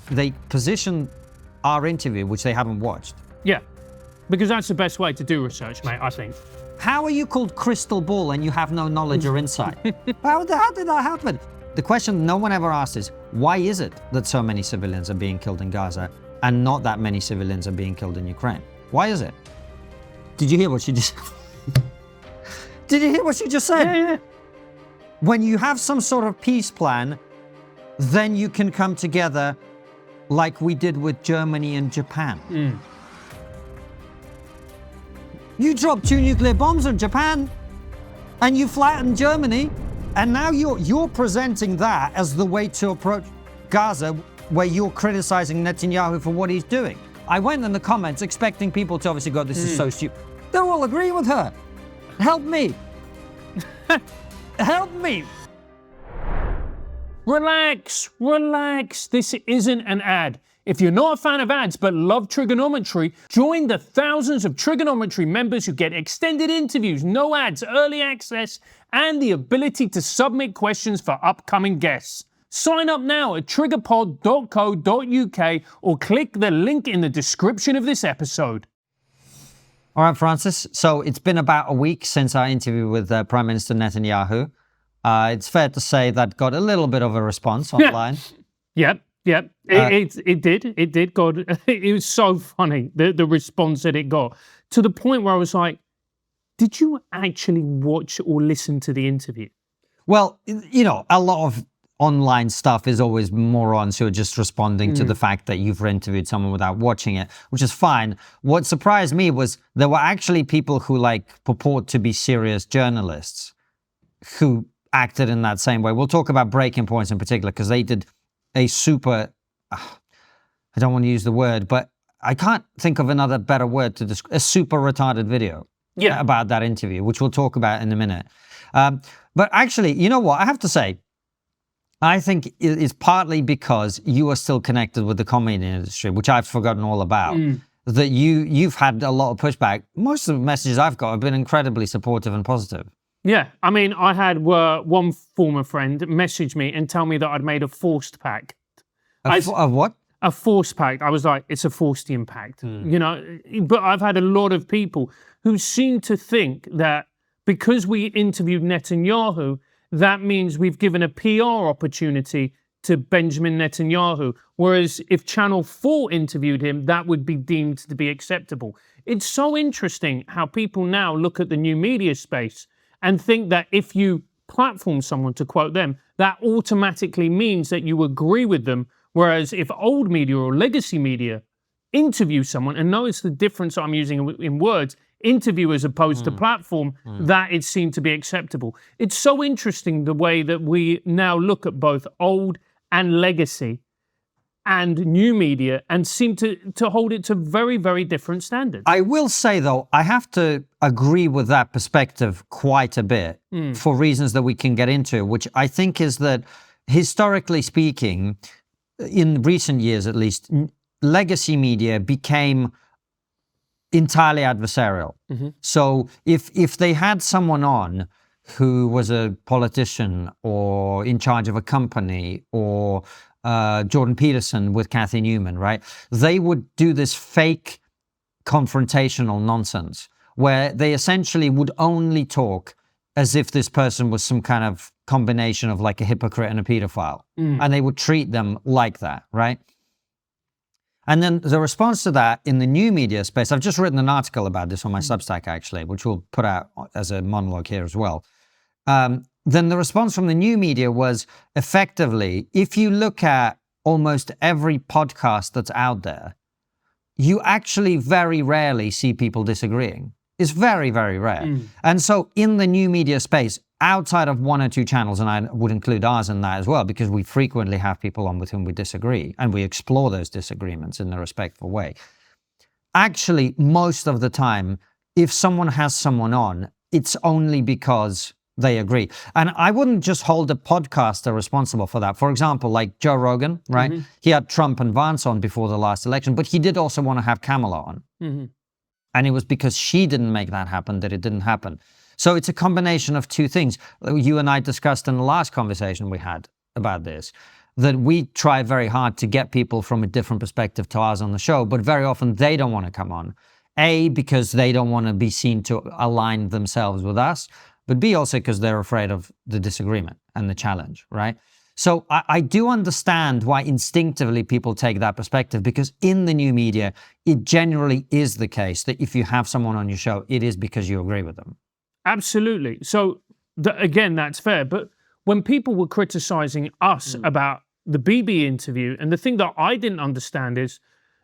they position our interview, which they haven't watched. Yeah, because that's the best way to do research, mate, I think. How are you called crystal ball and you have no knowledge or insight? How did that happen? The question no one ever asks is, why is it that so many civilians are being killed in Gaza and not that many civilians are being killed in Ukraine? Why is it? Did you hear what she just... Did you hear what she just said? Yeah. When you have some sort of peace plan, then you can come together like we did with Germany and Japan. You dropped 2 nuclear bombs on Japan and you flattened Germany, and now you're presenting that as the way to approach Gaza, where you're criticizing Netanyahu for what he's doing. I went in the comments expecting people to obviously go, this is so stupid. They're all agreeing with her. Help me. Help me. Relax. This isn't an ad. If you're not a fan of ads but love TRIGGERnometry, join the thousands of TRIGGERnometry members who get extended interviews, no ads, early access, and the ability to submit questions for upcoming guests. Sign up now at triggerpod.co.uk or click the link in the description of this episode. All right, Francis. So it's been about a week since our interview with Prime Minister Netanyahu. It's fair to say that got a little bit of a response online. Yep. It did. God, it was so funny, the response that it got, to the point where I was like, did you actually watch or listen to the interview? Well, you know, a lot of online stuff is always morons who are just responding to the fact that you've interviewed someone without watching it, which is fine. What surprised me was there were actually people who purport to be serious journalists who acted in that same way. We'll talk about Breaking Points in particular because they did a super, I don't want to use the word, but I can't think of another better word to describe, a super retarded video about that interview, which we'll talk about in a minute. But actually, you know what? I have to say, I think it's partly because you are still connected with the comedy industry, which I've forgotten all about, that you've had a lot of pushback. Most of the messages I've got have been incredibly supportive and positive. Yeah, I mean, I had one former friend message me and tell me that I'd made a forced pact. A what? A forced pact. I was like, it's a Faustian pact, you know. But I've had a lot of people who seem to think that because we interviewed Netanyahu, that means we've given a PR opportunity to Benjamin Netanyahu. Whereas if Channel 4 interviewed him, that would be deemed to be acceptable. It's so interesting how people now look at the new media space and think that if you platform someone, to quote them, that automatically means that you agree with them. Whereas if old media or legacy media interview someone, and notice the difference I'm using in words, interview as opposed to platform, that it seemed to be acceptable. It's so interesting the way that we now look at both old and legacy and new media and seem to hold it to very, very different standards. I will say, though, I have to agree with that perspective quite a bit for reasons that we can get into, which I think is that, historically speaking, in recent years at least, legacy media became entirely adversarial. So if they had someone on who was a politician or in charge of a company or Jordan Peterson with Kathy Newman, right? They would do this fake confrontational nonsense where they essentially would only talk as if this person was some kind of combination of like a hypocrite and a pedophile. And they would treat them like that, right? And then the response to that in the new media space, I've just written an article about this on my Substack actually, which we'll put out as a monologue here as well. Then the response from the new media was effectively, if you look at almost every podcast that's out there, you actually very rarely see people disagreeing. It's very, very rare. And so in the new media space, outside of 1 or 2 channels, and I would include ours in that as well, because we frequently have people on with whom we disagree, and we explore those disagreements in a respectful way. Actually, most of the time, if someone has someone on, it's only because they agree. And I wouldn't just hold a podcaster responsible for that. For example, like Joe Rogan, right? He had Trump and Vance on before the last election, but he did also want to have Kamala on. And it was because she didn't make that happen that it didn't happen. So it's a combination of 2 things. You and I discussed in the last conversation we had about this. that we try very hard to get people from a different perspective to ours on the show, but very often they don't want to come on. A, because they don't want to be seen to align themselves with us, but B, also because they're afraid of the disagreement and the challenge, right? So I do understand why instinctively people take that perspective, because in the new media, it generally is the case that if you have someone on your show, it is because you agree with them. Absolutely. So again, that's fair. But when people were criticizing us about the BB interview, and the thing that I didn't understand is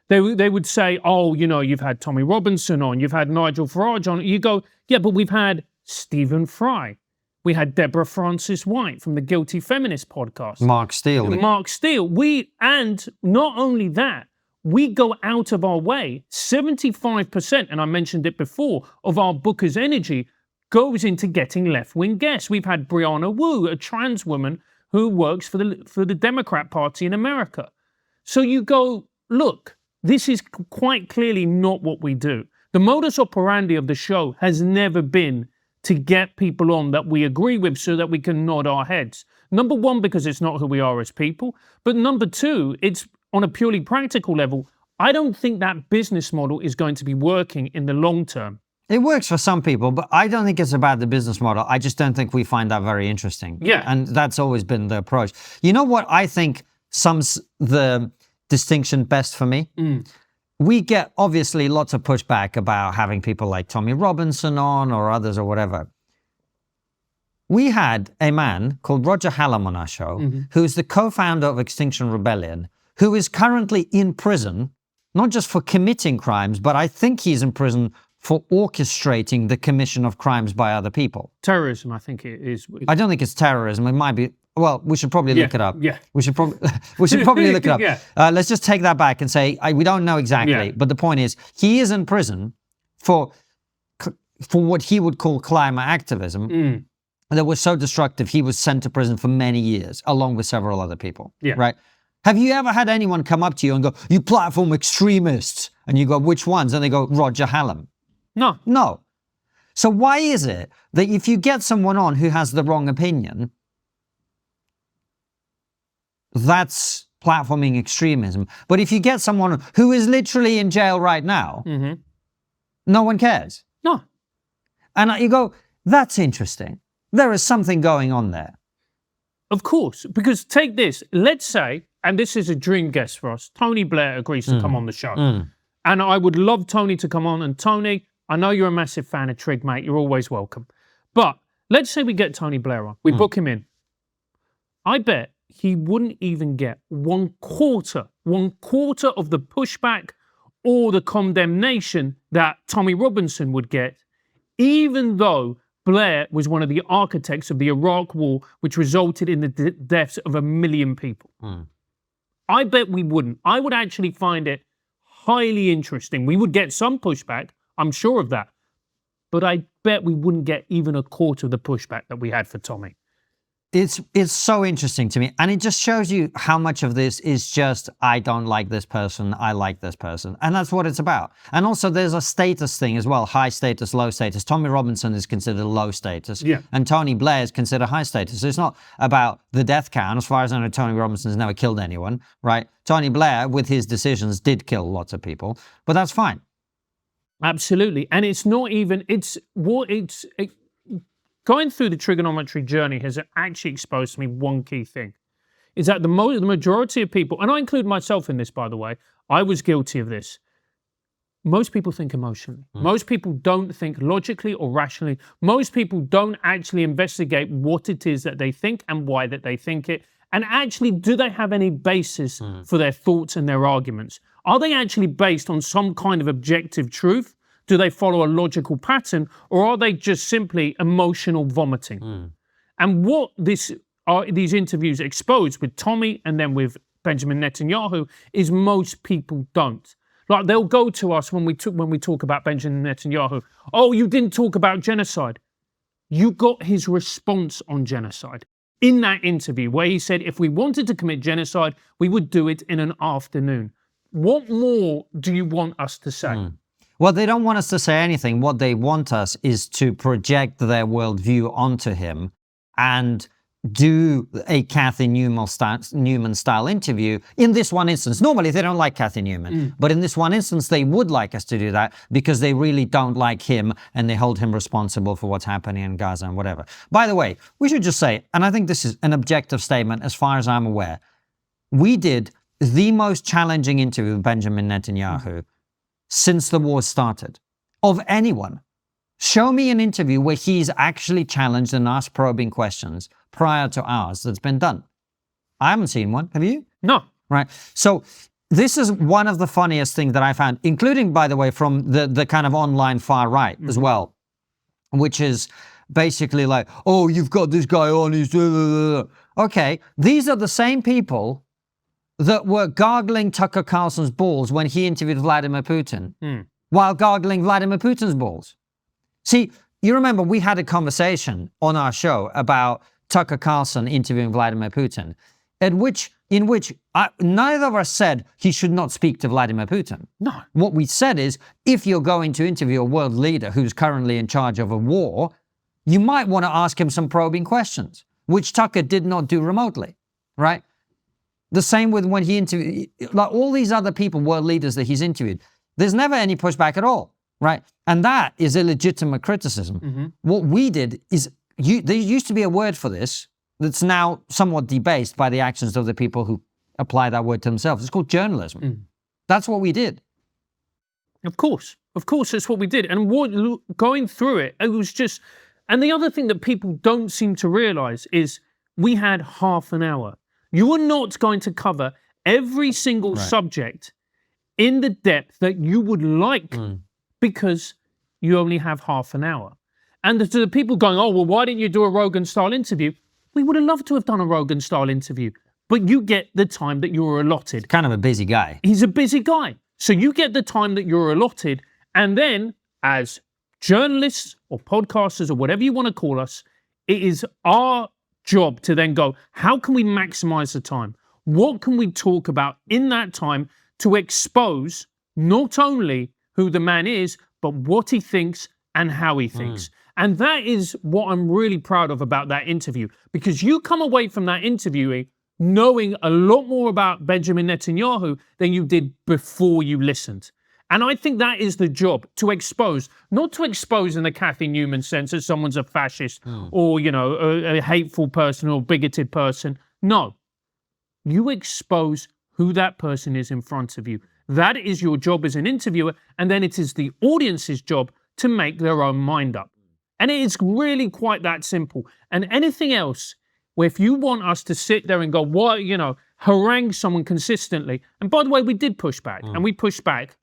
they would say, oh, you know, you've had Tommy Robinson on, you've had Nigel Farage on. You go, yeah, but we've had Stephen Fry. We had Deborah Francis White from the Guilty Feminist podcast. Mark Steele. And not only that, we go out of our way. 75%, and I mentioned it before, of our Booker's energy goes into getting left-wing guests. We've had Brianna Wu, a trans woman who works for the Democrat Party in America. So you go, look, this is quite clearly not what we do. The modus operandi of the show has never been to get people on that we agree with so that we can nod our heads. Number one, because it's not who we are as people. But number two, it's on a purely practical level. I don't think that business model is going to be working in the long term. It works for some people, but I don't think it's about the business model. I just don't think we find that very interesting. Yeah. And that's always been the approach. You know what I think sums the distinction best for me? We get obviously lots of pushback about having people like Tommy Robinson on or others or whatever. We had a man called Roger Hallam on our show, who is the co-founder of Extinction Rebellion, who is currently in prison, not just for committing crimes, but I think he's in prison for orchestrating the commission of crimes by other people. Terrorism, I think it is. I don't think it's terrorism. It might be. Well, we should probably look it up. Yeah. We should probably look it up. Yeah. Let's just take that back and say we don't know exactly. Yeah. But the point is, he is in prison for what he would call climate activism that was so destructive. He was sent to prison for many years, along with several other people. Yeah. Right. Have you ever had anyone come up to you and go, "You platform extremists," and you go, "Which ones?" And they go, "Roger Hallam." No. No. So why is it that if you get someone on who has the wrong opinion, that's platforming extremism? But if you get someone who is literally in jail right now, no one cares. No. And you go, that's interesting. There is something going on there. Of course, because take this. Let's say, and this is a dream guest for us, Tony Blair agrees to come on the show. And I would love Tony to come on. And Tony, I know you're a massive fan of Trig, mate. You're always welcome. But let's say we get Tony Blair on. We book him in. I bet he wouldn't even get one quarter of the pushback or the condemnation that Tommy Robinson would get, even though Blair was one of the architects of the Iraq War, which resulted in the deaths of 1 million people. I bet we wouldn't. I would actually find it highly interesting. We would get some pushback, I'm sure of that. But I bet we wouldn't get even a quarter of the pushback that we had for Tommy. It's so interesting to me. And it just shows you how much of this is just, I don't like this person, I like this person. And that's what it's about. And also there's a status thing as well, high status, low status. Tommy Robinson is considered low status. Yeah. And Tony Blair is considered high status. It's not about the death count. As far as I know, Tony Robinson has never killed anyone, right? Tony Blair, with his decisions, did kill lots of people. But that's fine. Absolutely. And it's not even, going through the trigonometry journey has actually exposed to me one key thing, is that the majority of people, and I include myself in this, by the way, I was guilty of this. Most people think emotionally. Most people don't think logically or rationally. Most people don't actually investigate what it is that they think and why that they think it. And actually, do they have any basis for their thoughts and their arguments? Are they actually based on some kind of objective truth? Do they follow a logical pattern, or are they just simply emotional vomiting? And what these interviews expose with Tommy and then with Benjamin Netanyahu is most people don't. Like, they'll go to us when we talk about Benjamin Netanyahu. Oh, you didn't talk about genocide. You got his response on genocide in that interview where he said if we wanted to commit genocide, we would do it in an afternoon. What more do you want us to say? Well, they don't want us to say anything. What they want us is to project their worldview onto him and do a Kathy Newman style interview in this one instance. Normally they don't like Kathy Newman, but in this one instance they would like us to do that because they really don't like him and they hold him responsible for what's happening in Gaza and whatever. By the way, we should just say, and I think this is an objective statement as far as I'm aware, we did the most challenging interview with Benjamin Netanyahu since the war started, of anyone. Show me an interview where he's actually challenged and asked probing questions prior to ours that's been done. I haven't seen one. Have you? No. Right. So this is one of the funniest things that I found, including, by the way, from the kind of online far right as well, which is basically like, oh, you've got this guy on, he's... Okay, these are the same people that were gargling Tucker Carlson's balls when he interviewed Vladimir Putin, while gargling Vladimir Putin's balls. See, you remember we had a conversation on our show about Tucker Carlson interviewing Vladimir Putin, in which neither of us said he should not speak to Vladimir Putin. No. What we said is, if you're going to interview a world leader who's currently in charge of a war, you might want to ask him some probing questions, which Tucker did not do remotely, right? The same with when he interviewed, like all these other people, world leaders that he's interviewed, there's never any pushback at all. Right? And that is illegitimate criticism. What we did is, there used to be a word for this that's now somewhat debased by the actions of the people who apply that word to themselves. It's called journalism. That's what we did. Of course, that's what we did. And going through it, it was just, and the other thing that people don't seem to realize is we had half an hour. You are not going to cover every single subject in the depth that you would like because you only have half an hour. And to the people going, oh, well, why didn't you do a Rogan-style interview? We would have loved to have done a Rogan-style interview, but you get the time that you're allotted. Kind of a busy guy. He's a busy guy. So you get the time that you're allotted, and then as journalists or podcasters or whatever you want to call us, it is our job to then go, how can we maximize the time? What can we talk about in that time to expose not only who the man is, but what he thinks and how he thinks. And that is what I'm really proud of about that interview, because you come away from that interview knowing a lot more about Benjamin Netanyahu than you did before you listened. And I think that is the job, to expose, not to expose in the Kathy Newman sense that someone's a fascist or, you know, a hateful person or bigoted person. No, you expose who that person is in front of you. That is your job as an interviewer, and then it is the audience's job to make their own mind up. And it is really quite that simple. And anything else, where if you want us to sit there and go, what, you know, harangue someone consistently, and by the way, we did push back, and we pushed back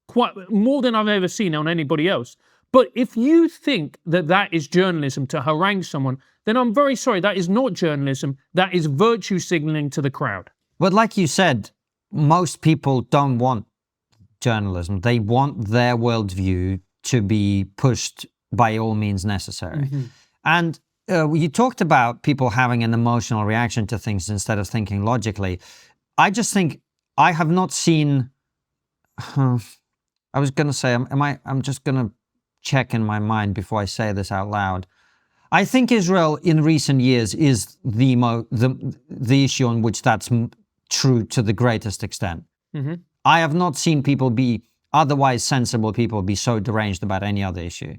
quite more than I've ever seen on anybody else. But if you think that that is journalism, to harangue someone, then I'm very sorry, that is not journalism, that is virtue signaling to the crowd. But like you said, most people don't want journalism. They want their worldview to be pushed by all means necessary. And you talked about people having an emotional reaction to things instead of thinking logically. I just think I have not seen... I was going to say, I'm just going to check in my mind before I say this out loud. I think Israel in recent years is the issue on which that's true to the greatest extent. I have not seen people be, otherwise sensible people, be so deranged about any other issue.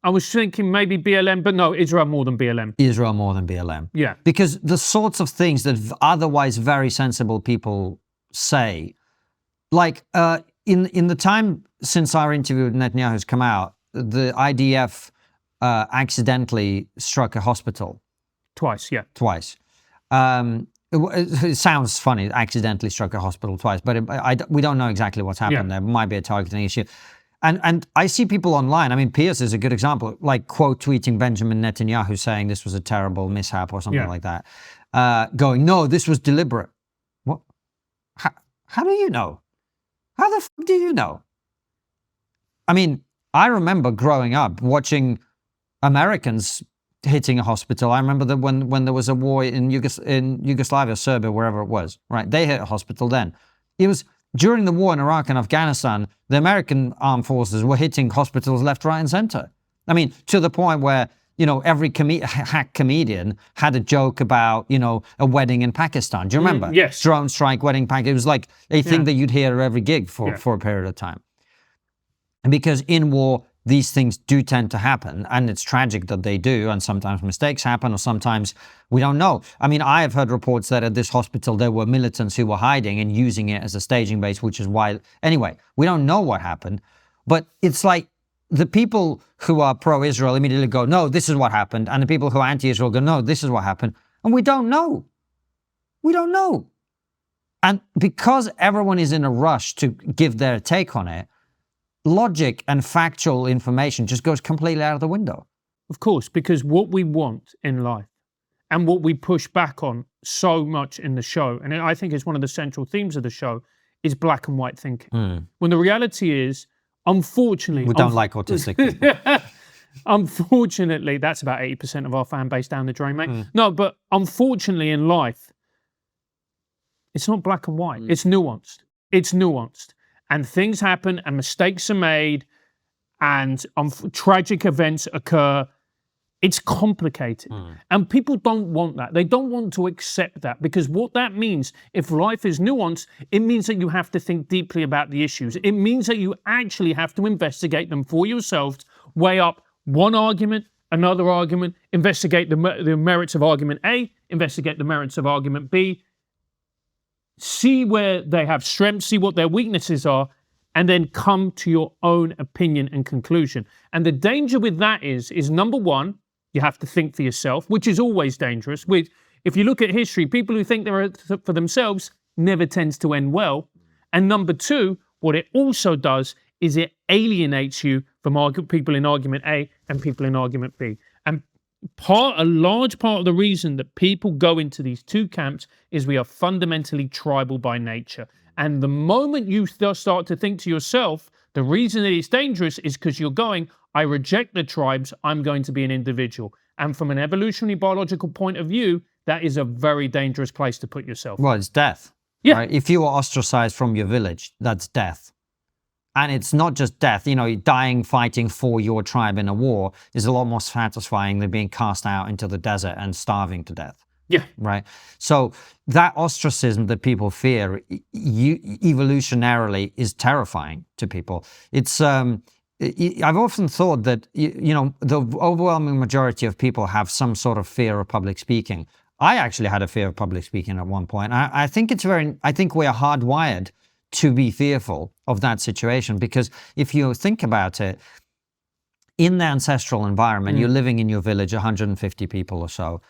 I was thinking maybe BLM, but no, Israel more than BLM. Israel more than BLM. Yeah. Because the sorts of things that otherwise very sensible people say, like in the time since our interview with Netanyahu has come out, the IDF accidentally struck a hospital. Twice, yeah. Twice. It sounds funny, accidentally struck a hospital twice, but we don't know exactly what's happened there. It might be a targeting issue. And I see people online, I mean, Pierce is a good example, like quote tweeting Benjamin Netanyahu saying this was a terrible mishap or something like that, going, no, this was deliberate. What? How do you know? How the fuck do you know? I mean, I remember growing up watching Americans hitting a hospital. I remember that when there was a war in Yugoslavia, Serbia, wherever it was, right? They hit a hospital then. It was during the war in Iraq and Afghanistan, the American armed forces were hitting hospitals left, right, and center. I mean, to the point where every hack comedian had a joke about, a wedding in Pakistan. Do you remember? Yes. Drone strike, wedding Pakistan. It was like a thing that you'd hear at every gig for a period of time. And because in war, these things do tend to happen, and it's tragic that they do, and sometimes mistakes happen, or sometimes we don't know. I mean, I have heard reports that at this hospital there were militants who were hiding and using it as a staging base, which is why, anyway, we don't know what happened, but it's like the people who are pro-Israel immediately go, no, this is what happened, and the people who are anti-Israel go, no, this is what happened, and we don't know. We don't know. And because everyone is in a rush to give their take on it, logic and factual information just goes completely out of the window. Of course, because what we want in life and what we push back on so much in the show, and I think it's one of the central themes of the show, is black and white thinking. When the reality is, unfortunately... We don't like autistic people. Unfortunately, that's about 80% of our fan base down the drain, mate. No, but unfortunately in life, it's not black and white. It's nuanced. It's nuanced. And things happen, and mistakes are made, and tragic events occur. It's complicated. And people don't want that. They don't want to accept that, because what that means, if life is nuanced, it means that you have to think deeply about the issues. It means that you actually have to investigate them for yourselves, weigh up one argument, another argument, investigate the merits of argument A, investigate the merits of argument B, see where they have strengths, see what their weaknesses are, and then come to your own opinion and conclusion. And the danger with that is number one, you have to think for yourself, which is always dangerous. If you look at history, people who think they're for themselves never tends to end well. And number two, what it also does is it alienates you from people in argument A and people in argument B. And a large part of the reason that people go into these two camps is we are fundamentally tribal by nature. And the moment you start to think to yourself, the reason that it's dangerous is because you're going, I reject the tribes, I'm going to be an individual. And from an evolutionary biological point of view, that is a very dangerous place to put yourself. Well, it's death. Yeah. Right? If you were ostracized from your village, that's death. And it's not just death, dying fighting for your tribe in a war is a lot more satisfying than being cast out into the desert and starving to death. Yeah. Right. So that ostracism that people fear evolutionarily is terrifying to people. It's, I've often thought that, the overwhelming majority of people have some sort of fear of public speaking. I actually had a fear of public speaking at one point. I think we are hardwired to be fearful of that situation, because if you think about it, in the ancestral environment, you're living in your village, 150 people or so.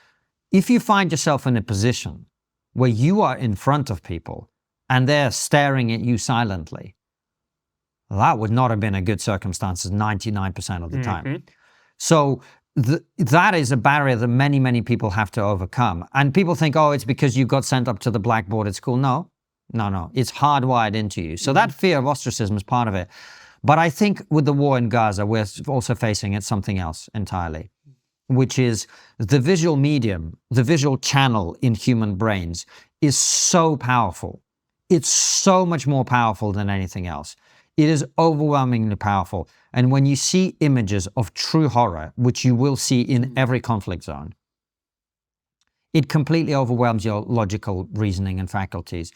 If you find yourself in a position where you are in front of people and they're staring at you silently, that would not have been a good circumstances 99% of the time. So that is a barrier that many, many people have to overcome. And people think, oh, it's because you got sent up to the blackboard at school. No. It's hardwired into you. So that fear of ostracism is part of it. But I think with the war in Gaza, we're also facing something else entirely, which is the visual medium, the visual channel in human brains is so powerful. It's so much more powerful than anything else. It is overwhelmingly powerful. And when you see images of true horror, which you will see in every conflict zone, it completely overwhelms your logical reasoning and faculties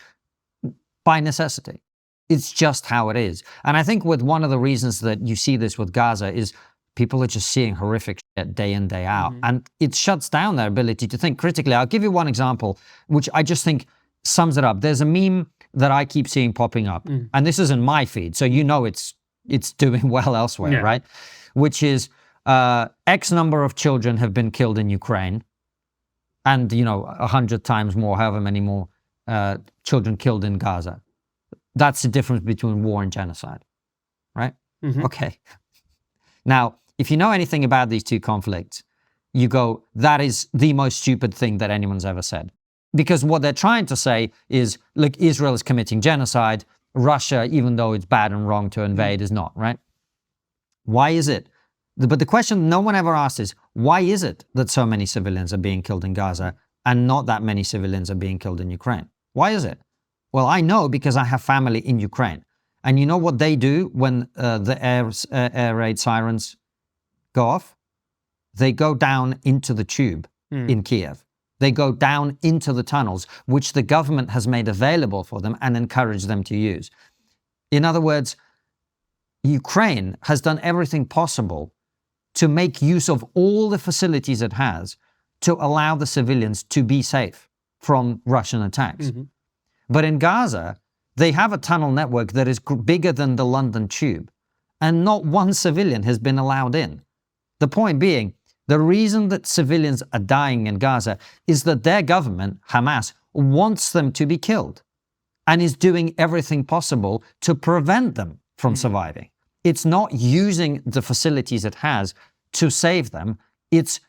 by necessity. It's just how it is. And I think with one of the reasons that you see this with Gaza is people are just seeing horrific shit day in, day out. And it shuts down their ability to think critically. I'll give you one example, which I just think sums it up. There's a meme that I keep seeing popping up, and this is in my feed, so it's doing well elsewhere, right? Which is X number of children have been killed in Ukraine, and 100 times more, however many more children killed in Gaza. That's the difference between war and genocide, right? Okay. Now, if you know anything about these two conflicts, you go, that is the most stupid thing that anyone's ever said. Because what they're trying to say is, look, Israel is committing genocide. Russia, even though it's bad and wrong to invade, is not, right? Why is it? But the question no one ever asks is, why is it that so many civilians are being killed in Gaza and not that many civilians are being killed in Ukraine? Why is it? Well, I know because I have family in Ukraine. And you know what they do when the air raid sirens go off? they go down into the tube in Kiev. They go down into the tunnels, which the government has made available for them and encouraged them to use. In other words, Ukraine has done everything possible to make use of all the facilities it has to allow the civilians to be safe from Russian attacks. But in Gaza, they have a tunnel network that is bigger than the London Tube, and not one civilian has been allowed in. The point being, the reason that civilians are dying in Gaza is that their government, Hamas, wants them to be killed and is doing everything possible to prevent them from surviving. It's not using the facilities it has to save them. It's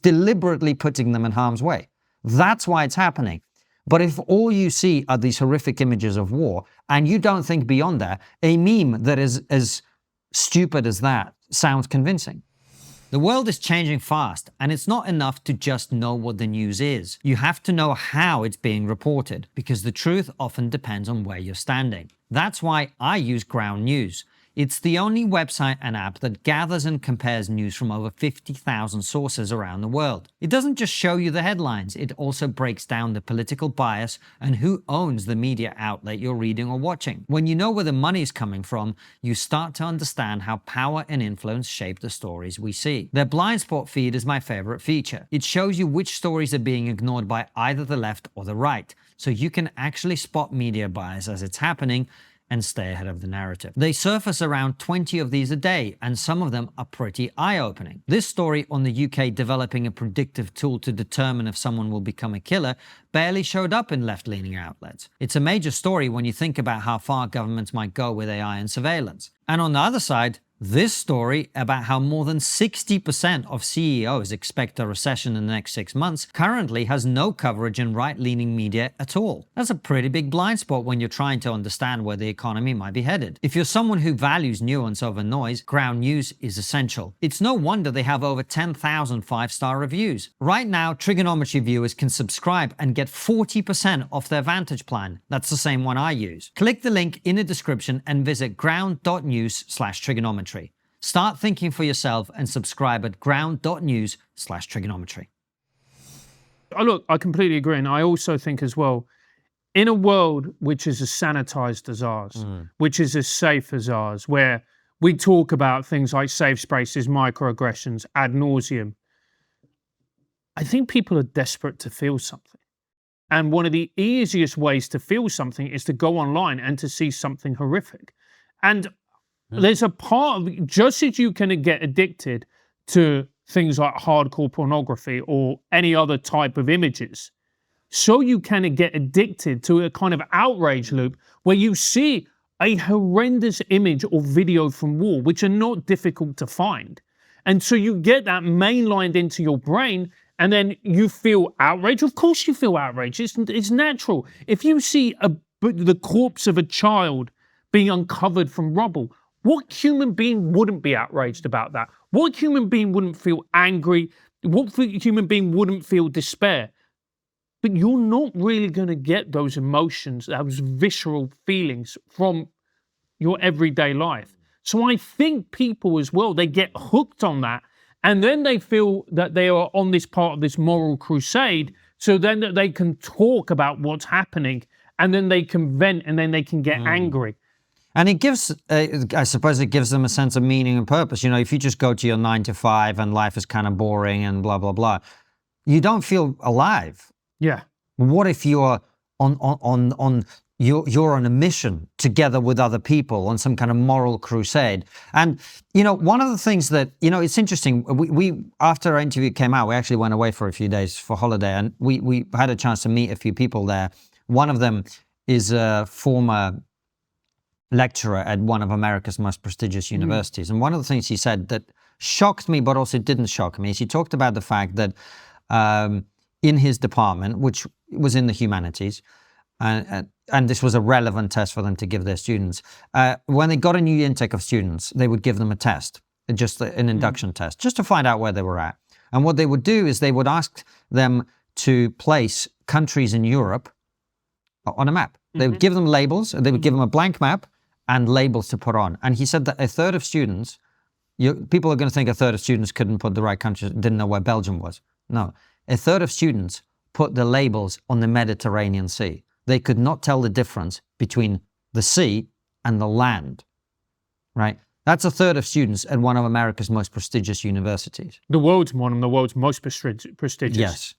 deliberately putting them in harm's way. That's why it's happening. But if all you see are these horrific images of war, and you don't think beyond that, a meme that is as stupid as that sounds convincing. The world is changing fast, and it's not enough to just know what the news is. You have to know how it's being reported, because the truth often depends on where you're standing. That's why I use Ground News. It's the only website and app that gathers and compares news from over 50,000 sources around the world. It doesn't just show you the headlines, it also breaks down the political bias and who owns the media outlet you're reading or watching. When you know where the money's coming from, you start to understand how power and influence shape the stories we see. Their blind spot feed is my favorite feature. It shows you which stories are being ignored by either the left or the right, so you can actually spot media bias as it's happening and stay ahead of the narrative. They surface around 20 of these a day, and some of them are pretty eye-opening. This story on the UK developing a predictive tool to determine if someone will become a killer barely showed up in left-leaning outlets. It's a major story when you think about how far governments might go with AI and surveillance. And on the other side, this story about how more than 60% of CEOs expect a recession in the next 6 months currently has no coverage in right-leaning media at all. That's a pretty big blind spot when you're trying to understand where the economy might be headed. If you're someone who values nuance over noise, Ground News is essential. It's no wonder they have over 10,000 five-star reviews. Right now, Trigonometry viewers can subscribe and get 40% off their Vantage plan. That's the same one I use. Click the link in the description and visit ground.news/trigonometry. Start thinking for yourself and subscribe at ground.news/trigonometry. Look, I completely agree. And I also think as well, in a world which is as sanitized as ours, which is as safe as ours, where we talk about things like safe spaces, microaggressions, ad nauseum, I think people are desperate to feel something. And one of the easiest ways to feel something is to go online and to see something horrific. And there's a part of, just as you can get addicted to things like hardcore pornography or any other type of images, so you can get addicted to a kind of outrage loop where you see a horrendous image or video from war, which are not difficult to find. And so you get that mainlined into your brain, and then you feel outrage. Of course you feel outrage. It's natural. If you see the corpse of a child being uncovered from rubble, what human being wouldn't be outraged about that? What human being wouldn't feel angry? What human being wouldn't feel despair? But you're not really going to get those emotions, those visceral feelings from your everyday life. So I think people as well, they get hooked on that, and then they feel that they are on this part of this moral crusade, so then that they can talk about what's happening, and then they can vent, and then they can get angry. And it gives, I suppose it gives them a sense of meaning and purpose. You know, if you just go to your 9 to 5 and life is kind of boring and blah, blah, blah, you don't feel alive. Yeah. What if you're you're on a mission together with other people on some kind of moral crusade? And, you know, one of the things that, you know, it's interesting, we after our interview came out, we actually went away for a few days for holiday, and we had a chance to meet a few people there. One of them is a former lecturer at one of America's most prestigious universities. And one of the things he said that shocked me, but also didn't shock me, is he talked about the fact that in his department, which was in the humanities, and this was a relevant test for them to give their students, when they got a new intake of students, they would give them a test, just an induction test, just to find out where they were at. And what they would do is they would ask them to place countries in Europe on a map. They would give them labels, they would give them a blank map and labels to put on. And he said that a third of students People are going to think a third of students couldn't put the right country, didn't know where Belgium was. No, a third of students put the labels on the Mediterranean Sea. They could not tell the difference between the sea and the land, right? That's a third of students at one of America's most prestigious universities. One of the world's most prestigious. Yes.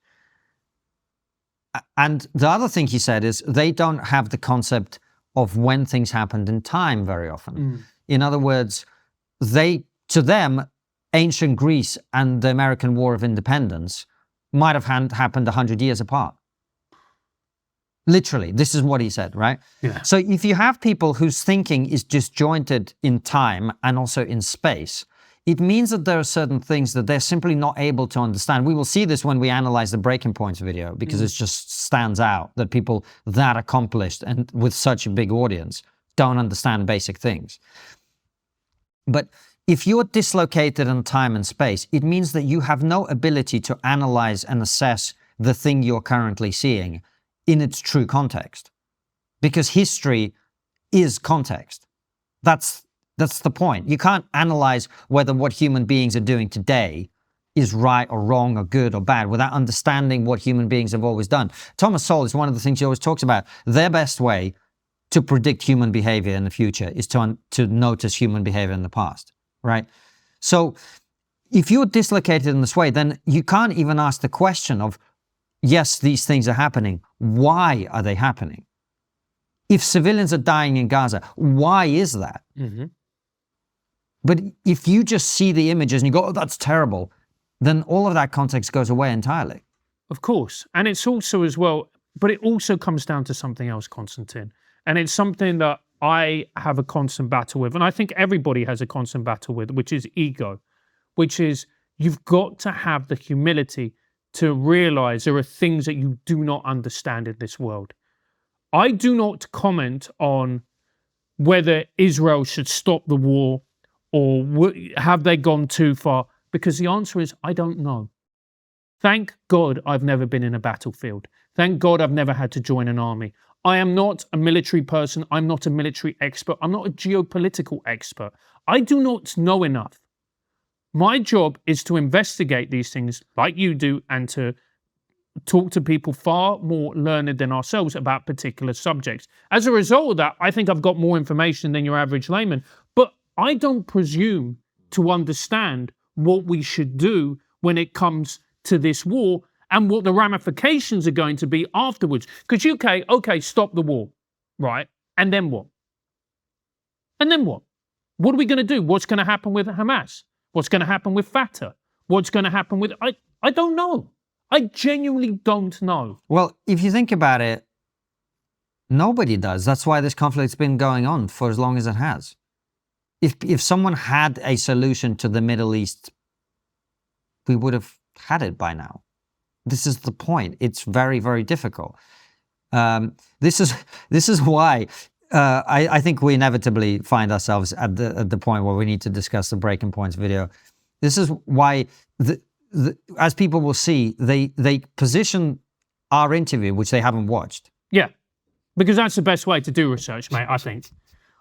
And the other thing he said is they don't have the concept of when things happened in time very often. In other words, to them, ancient Greece and the American War of Independence might have happened 100 years apart. Literally, this is what he said, right? Yeah. So if you have people whose thinking is disjointed in time and also in space, it means that there are certain things that they're simply not able to understand. We will see this when we analyze the Breaking Points video, because it just stands out that people that accomplished and with such a big audience don't understand basic things. But if you're dislocated in time and space, it means that you have no ability to analyze and assess the thing you're currently seeing in its true context. Because history is context. That's the point. You can't analyze whether what human beings are doing today is right or wrong or good or bad without understanding what human beings have always done. Thomas Sowell is one of the things he always talks about. Their best way to predict human behavior in the future is to notice human behavior in the past, right? So if you're dislocated in this way, then you can't even ask the question of, yes, these things are happening. Why are they happening? If civilians are dying in Gaza, why is that? But if you just see the images and you go, oh, that's terrible, then all of that context goes away entirely. Of course. And it's also as well, but it also comes down to something else, Konstantin. And it's something that I have a constant battle with, and I think everybody has a constant battle with, which is ego, which is you've got to have the humility to realize there are things that you do not understand in this world. I do not comment on whether Israel should stop the war or have they gone too far, because the answer is I don't know. Thank God I've never been in a battlefield. Thank God I've never had to join an army. I am not a military person. I'm not a military expert. I'm not a geopolitical expert. I do not know enough. My job is to investigate these things like you do and to talk to people far more learned than ourselves about particular subjects. As a result of that, I think I've got more information than your average layman. But I don't presume to understand what we should do when it comes to this war and what the ramifications are going to be afterwards. Because okay, stop the war, right? And then what? And then what? What are we going to do? What's going to happen with Hamas? What's going to happen with Fatah? What's going to happen with... I don't know. I genuinely don't know. Well, if you think about it, nobody does. That's why this conflict's been going on for as long as it has. If someone had a solution to the Middle East, we would have had it by now. This is the point. It's very, very difficult. This is why I think we inevitably find ourselves at the point where we need to discuss the Breaking Points video. This is why, as people will see, they position our interview, which they haven't watched. Yeah, because that's the best way to do research, mate, I think.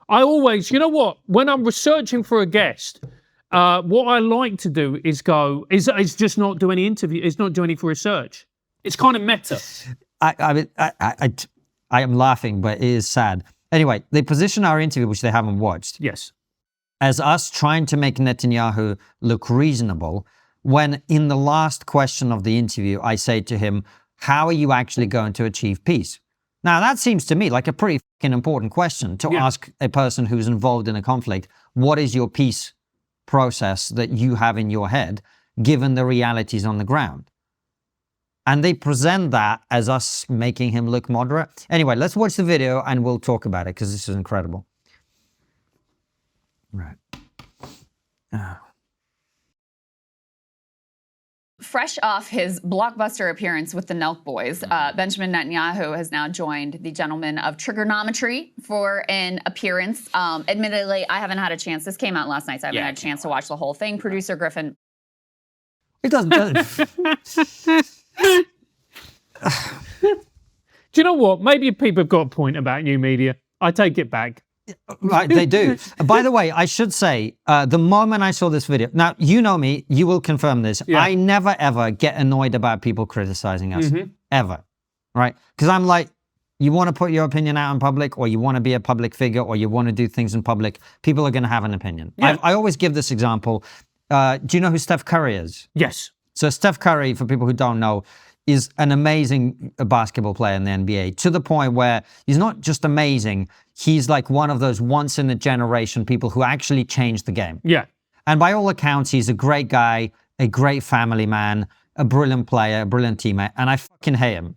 I always, you know what, when I'm researching for a guest, what I like to do is just not do any interview, is not do any for research. It's kind of meta. I am laughing, but it is sad. Anyway, they position our interview, which they haven't watched, yes, as us trying to make Netanyahu look reasonable, when in the last question of the interview, I say to him, how are you actually going to achieve peace? Now, that seems to me like a pretty fucking important question to ask a person who's involved in a conflict. What is your peace process that you have in your head, given the realities on the ground? And they present that as us making him look moderate. Anyway, let's watch the video and we'll talk about it, because this is incredible. Right. Fresh off his blockbuster appearance with the Nelk Boys, Benjamin Netanyahu has now joined the gentlemen of TRIGGERnometry for an appearance. Admittedly, I haven't had a chance. This came out last night, so I haven't had a chance to watch the whole thing. Producer Griffin. It doesn't. Do you know what? Maybe people have got a point about new media. I take it back. Right, they do. By the way, I should say, the moment I saw this video, now you know me, you will confirm this. Yeah. I never ever get annoyed about people criticizing us, ever, right? Because I'm like, you want to put your opinion out in public, or you want to be a public figure, or you want to do things in public, people are going to have an opinion. Yeah. I always give this example. Do you know who Steph Curry is? Yes. So Steph Curry, for people who don't know, is an amazing basketball player in the NBA, to the point where he's not just amazing, he's like one of those once in a generation people who actually changed the game. Yeah. And by all accounts, he's a great guy, a great family man, a brilliant player, a brilliant teammate, and I fucking hate him.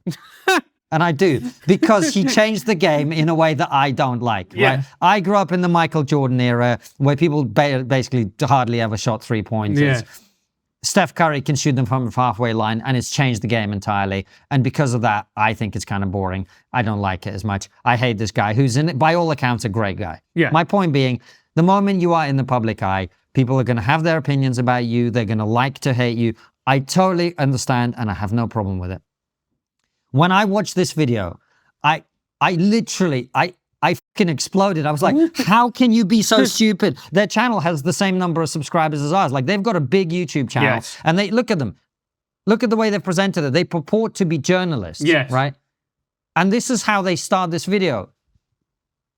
And I do, because he changed the game in a way that I don't like. Yeah. Right? I grew up in the Michael Jordan era, where people basically hardly ever shot 3-pointers. Yeah. Steph Curry can shoot them from the halfway line, and it's changed the game entirely. And because of that, I think it's kind of boring. I don't like it as much. I hate this guy, who's, by all accounts, a great guy. Yeah. My point being, the moment you are in the public eye, people are going to have their opinions about you. They're going to like to hate you. I totally understand, and I have no problem with it. When I watched this video, I literally fucking exploded. I was like, how can you be so stupid? Their channel has the same number of subscribers as ours. Like, they've got a big YouTube channel. Yes. And they look at them. Look at the way they've presented it. They purport to be journalists. Yes. Right? And this is how they start this video.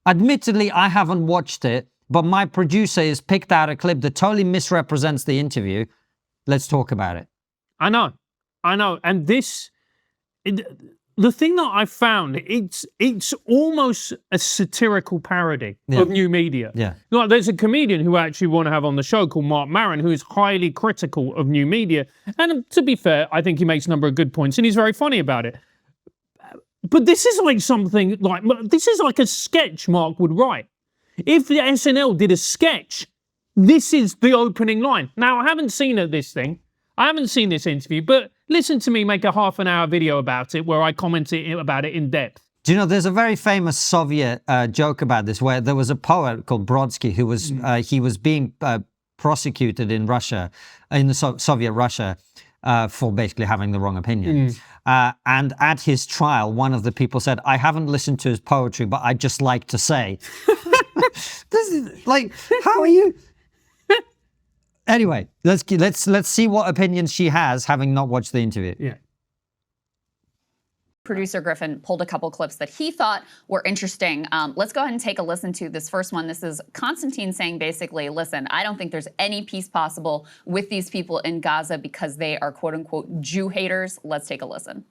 Admittedly, I haven't watched it, but my producer has picked out a clip that totally misrepresents the interview. Let's talk about it. I know. And this, the thing that I found, it's almost a satirical parody of new media. Yeah. Like, there's a comedian who I actually want to have on the show called Mark Maron, who is highly critical of new media. And to be fair, I think he makes a number of good points, and he's very funny about it. But this is like something like, this is like a sketch Mark would write. If the SNL did a sketch, this is the opening line. Now, I haven't seen this thing. I haven't seen this interview, but listen to me make a half-an-hour video about it where I commented about it in depth. Do you know, there's a very famous Soviet joke about this, where there was a poet called Brodsky who was, he was being prosecuted in Russia, in the Soviet Russia, for basically having the wrong opinion. And at his trial, one of the people said, I haven't listened to his poetry, but I'd just like to say. This is, like, how are you? Anyway, let's see what opinions she has, having not watched the interview. Yeah. Producer Griffin pulled a couple clips that he thought were interesting. Let's go ahead and take a listen to this first one. This is Konstantin saying basically, listen, I don't think there's any peace possible with these people in Gaza because they are quote unquote Jew haters. Let's take a listen.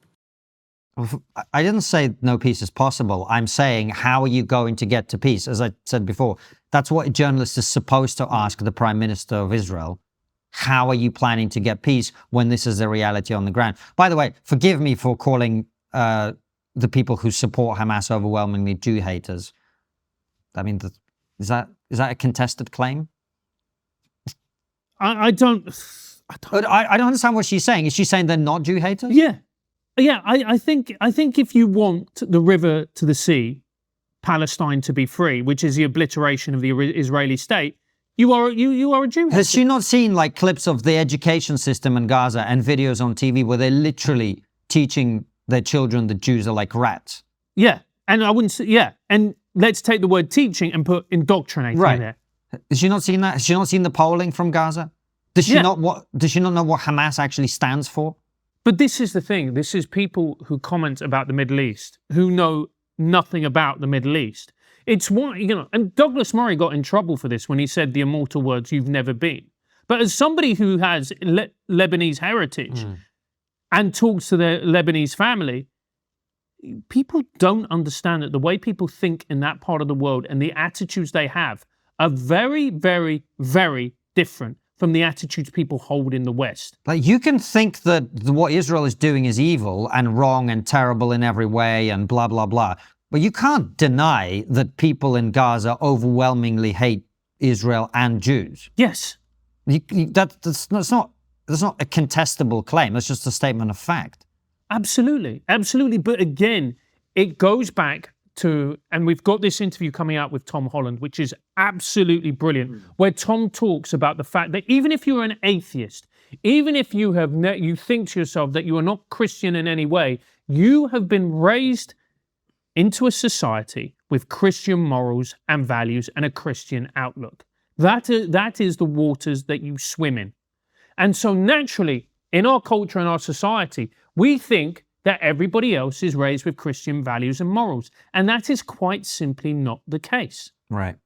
I didn't say no peace is possible. I'm saying, how are you going to get to peace? As I said before, that's what a journalist is supposed to ask the Prime Minister of Israel. How are you planning to get peace when this is a reality on the ground? By the way, forgive me for calling the people who support Hamas overwhelmingly Jew haters. I mean, is that a contested claim? I don't understand what she's saying. Is she saying they're not Jew haters? Yeah. Yeah, I think if you want the river to the sea, Palestine to be free, which is the obliteration of the Israeli state, you are a Jew. Has she not seen like clips of the education system in Gaza and videos on TV where they're literally teaching their children that Jews are like rats? Yeah, and I wouldn't say, yeah, and let's take the word teaching and put indoctrinating in there. Has she not seen that? Has she not seen the polling from Gaza? Does she not know what Hamas actually stands for? But this is the thing. This is people who comment about the Middle East, who know nothing about the Middle East. It's why, and Douglas Murray got in trouble for this when he said the immortal words, "You've never been." But as somebody who has Lebanese heritage and talks to their Lebanese family, people don't understand that the way people think in that part of the world and the attitudes they have are very, very, very different from the attitudes people hold in the West. Like, you can think that what Israel is doing is evil and wrong and terrible in every way and blah, blah, blah. But you can't deny that people in Gaza overwhelmingly hate Israel and Jews. Yes. That's not a contestable claim. That's just a statement of fact. Absolutely. Absolutely. But again, it goes back to, and we've got this interview coming out with Tom Holland, which is absolutely brilliant, where Tom talks about the fact that even if you're an atheist, even if you think to yourself that you are not Christian in any way, you have been raised into a society with Christian morals and values and a Christian outlook. That is the waters that you swim in. And so naturally, in our culture and our society, we think that everybody else is raised with Christian values and morals. And that is quite simply not the case. Right.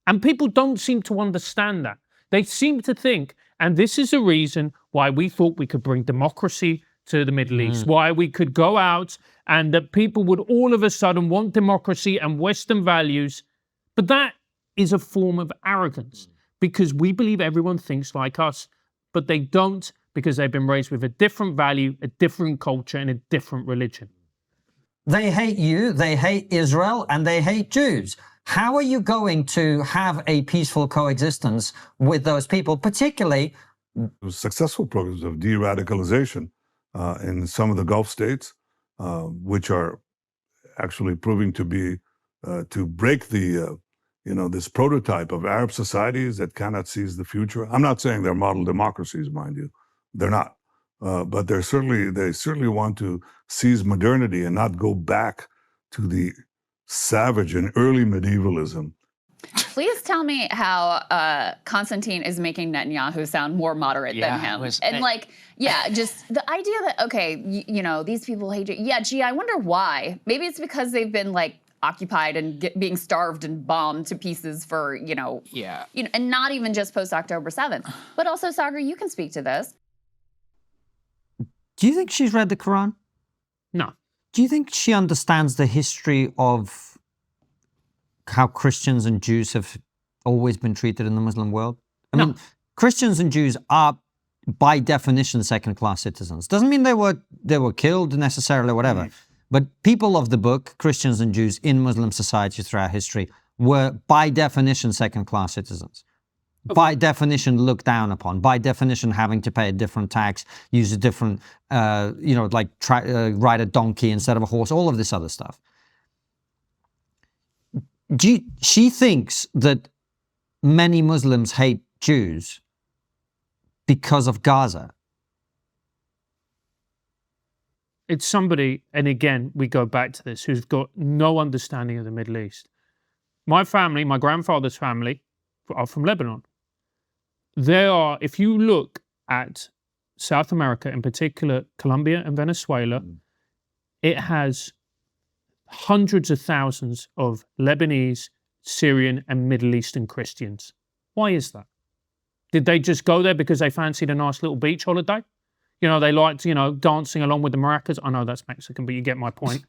And people don't seem to understand that. They seem to think, and this is the reason why we thought we could bring democracy to the Middle East, why we could go out and that people would all of a sudden want democracy and Western values. But that is a form of arrogance because we believe everyone thinks like us, but they don't because they've been raised with a different value, a different culture, and a different religion. They hate you, they hate Israel, and they hate Jews. How are you going to have a peaceful coexistence with those people, particularly successful programs of de-radicalization in some of the Gulf states, which are actually proving to be to break the this prototype of Arab societies that cannot seize the future. I'm not saying they're model democracies, mind you, they're not, but they certainly want to seize modernity and not go back to the savage and early medievalism. Please tell me how Konstantin is making Netanyahu sound more moderate than him. Just the idea that, okay, these people hate you. Yeah, gee, I wonder why. Maybe it's because they've been occupied and being starved and bombed to pieces for, and not even just post-October 7th. But also, Sagar, you can speak to this. Do you think she's read the Quran? No. Do you think she understands the history of how Christians and Jews have always been treated in the Muslim world? I mean, Christians and Jews are, by definition, second-class citizens. Doesn't mean they were killed necessarily, whatever. But people of the book, Christians and Jews in Muslim societies throughout history, were, by definition, second-class citizens. By definition, looked down upon. By definition, having to pay a different tax, use a different, ride a donkey instead of a horse, all of this other stuff. She thinks that many Muslims hate Jews because of Gaza. It's somebody, and again, we go back to this, who's got no understanding of the Middle East. My family, my grandfather's family, are from Lebanon. There are, if you look at South America, in particular Colombia and Venezuela, it has hundreds of thousands of Lebanese, Syrian, and Middle Eastern Christians. Why is that? Did they just go there because they fancied a nice little beach holiday? They liked, dancing along with the maracas. I know that's Mexican, but you get my point.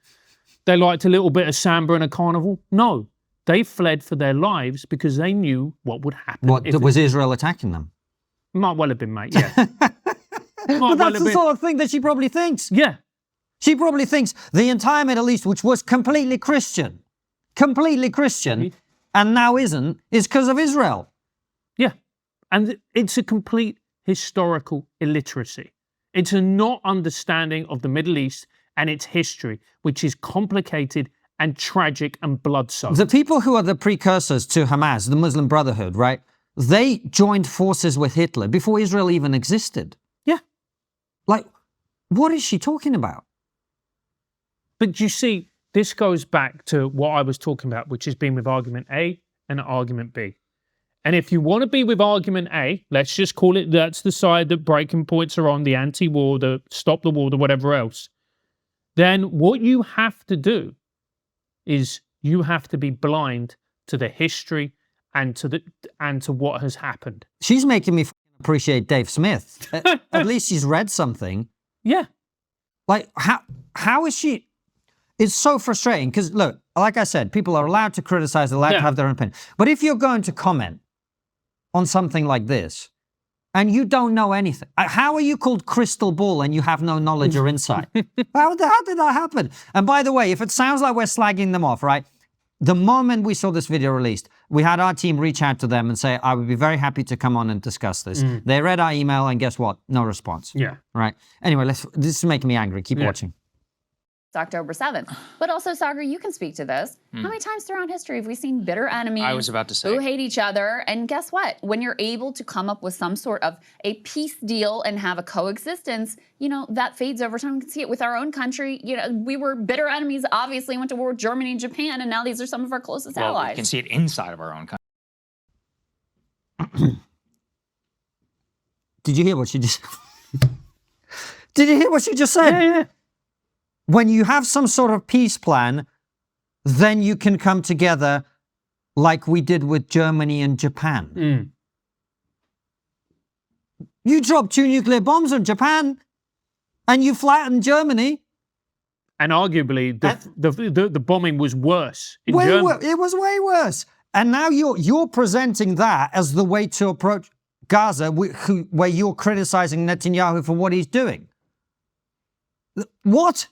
They liked a little bit of samba and a carnival. No, they fled for their lives because they knew what would happen. Was Israel attacking them? Might well have been, mate, yeah. But that's the sort of thing that she probably thinks. Yeah. She probably thinks the entire Middle East, which was completely Christian, and now isn't, is because of Israel. Yeah. And it's a complete historical illiteracy. It's a not understanding of the Middle East and its history, which is complicated and tragic and blood-soaked. The people who are the precursors to Hamas, the Muslim Brotherhood, right? They joined forces with Hitler before Israel even existed. Yeah. What is she talking about? But you see, this goes back to what I was talking about, which is being with argument A and argument B. And if you want to be with argument A, let's just call it, that's the side that breaking points are on, the anti-war, the stop the war, the whatever else, then what you have to do is you have to be blind to the history and to what has happened. She's making me appreciate Dave Smith. At least she's read something. Yeah. How is she? It's so frustrating because, look, like I said, people are allowed to criticize, they're allowed to have their own opinion. But if you're going to comment on something like this and you don't know anything, how are you called crystal ball and you have no knowledge or insight? How did that happen? And by the way, if it sounds like we're slagging them off, right? The moment we saw this video released, we had our team reach out to them and say, I would be very happy to come on and discuss this. They read our email and guess what? No response. Yeah. Right. Anyway, this is making me angry. Keep watching. October 7th. But also, Sagar, you can speak to this. How many times throughout history have we seen bitter enemies I was about to say. who hate each other? And guess what? When you're able to come up with some sort of a peace deal and have a coexistence, you know, that fades over time. We can see it with our own country. You know, we were bitter enemies, obviously, went to war with Germany and Japan, and now these are some of our closest allies. You can see it inside of our own country. Did you hear what she just Did you hear what she just said? Yeah. When you have some sort of peace plan, then you can come together like we did with Germany and Japan. You dropped 2 nuclear bombs on Japan and you flattened Germany. And arguably, the bombing was worse in Germany. It was way worse. And now you're presenting that as the way to approach Gaza, where you're criticizing Netanyahu for what he's doing. What?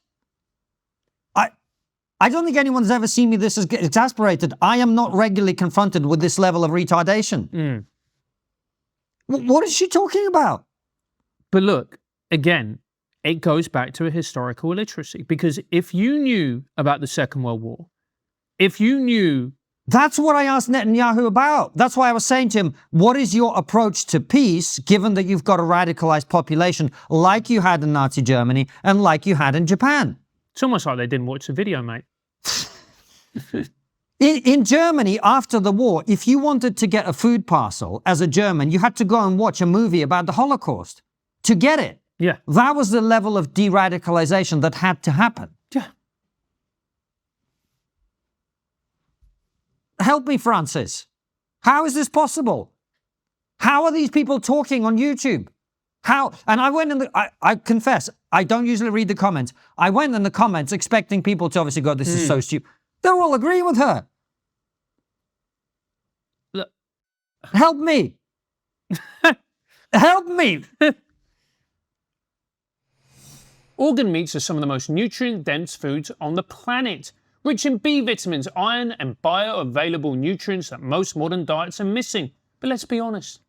I don't think anyone's ever seen me this as exasperated. I am not regularly confronted with this level of retardation. What is she talking about? But look, again, it goes back to a historical illiteracy. Because if you knew about the Second World War, if you knew... That's what I asked Netanyahu about. That's why I was saying to him, what is your approach to peace, given that you've got a radicalized population like you had in Nazi Germany and like you had in Japan? It's almost like they didn't watch the video, mate. In Germany, after the war, if you wanted to get a food parcel as a German, you had to go and watch a movie about the Holocaust to get it. Yeah. That was the level of de-radicalization that had to happen. Yeah. Help me, Francis. How is this possible? How are these people talking on YouTube? How? And I went in I confess, I don't usually read the comments. I went in the comments expecting people to obviously go, this is so stupid. They're all agreeing with her. Look. Help me. Help me. Organ meats are some of the most nutrient-dense foods on the planet, rich in B vitamins, iron, and bioavailable nutrients that most modern diets are missing. But let's be honest,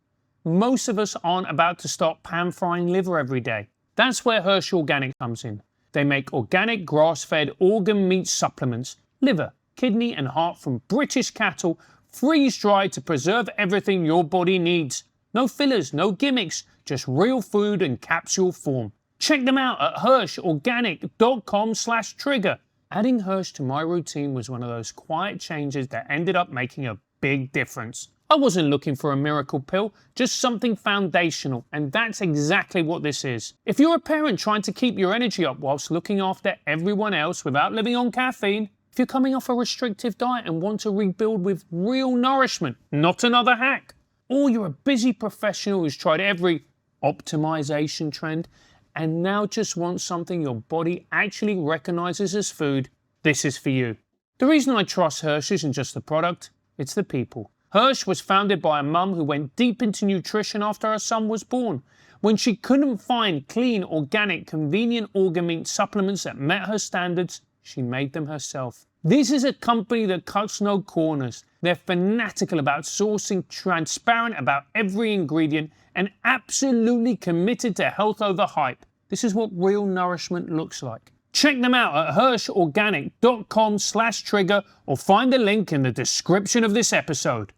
most of us aren't about to start pan-frying liver every day. That's where Hirsch Organic comes in. They make organic grass-fed organ meat supplements, liver, kidney, and heart from British cattle, freeze-dried to preserve everything your body needs. No fillers, no gimmicks, just real food in capsule form. Check them out at hirschorganic.com/trigger. Adding Hirsch to my routine was one of those quiet changes that ended up making a big difference. I wasn't looking for a miracle pill, just something foundational, and that's exactly what this is. If you're a parent trying to keep your energy up whilst looking after everyone else without living on caffeine, if you're coming off a restrictive diet and want to rebuild with real nourishment, not another hack, or you're a busy professional who's tried every optimization trend and now just wants something your body actually recognizes as food, this is for you. The reason I trust Hirsch isn't just the product, it's the people. Hirsch was founded by a mum who went deep into nutrition after her son was born. When she couldn't find clean, organic, convenient organ meat supplements that met her standards, she made them herself. This is a company that cuts no corners. They're fanatical about sourcing, transparent about every ingredient, and absolutely committed to health over hype. This is what real nourishment looks like. Check them out at hirschorganic.com/trigger or find the link in the description of this episode.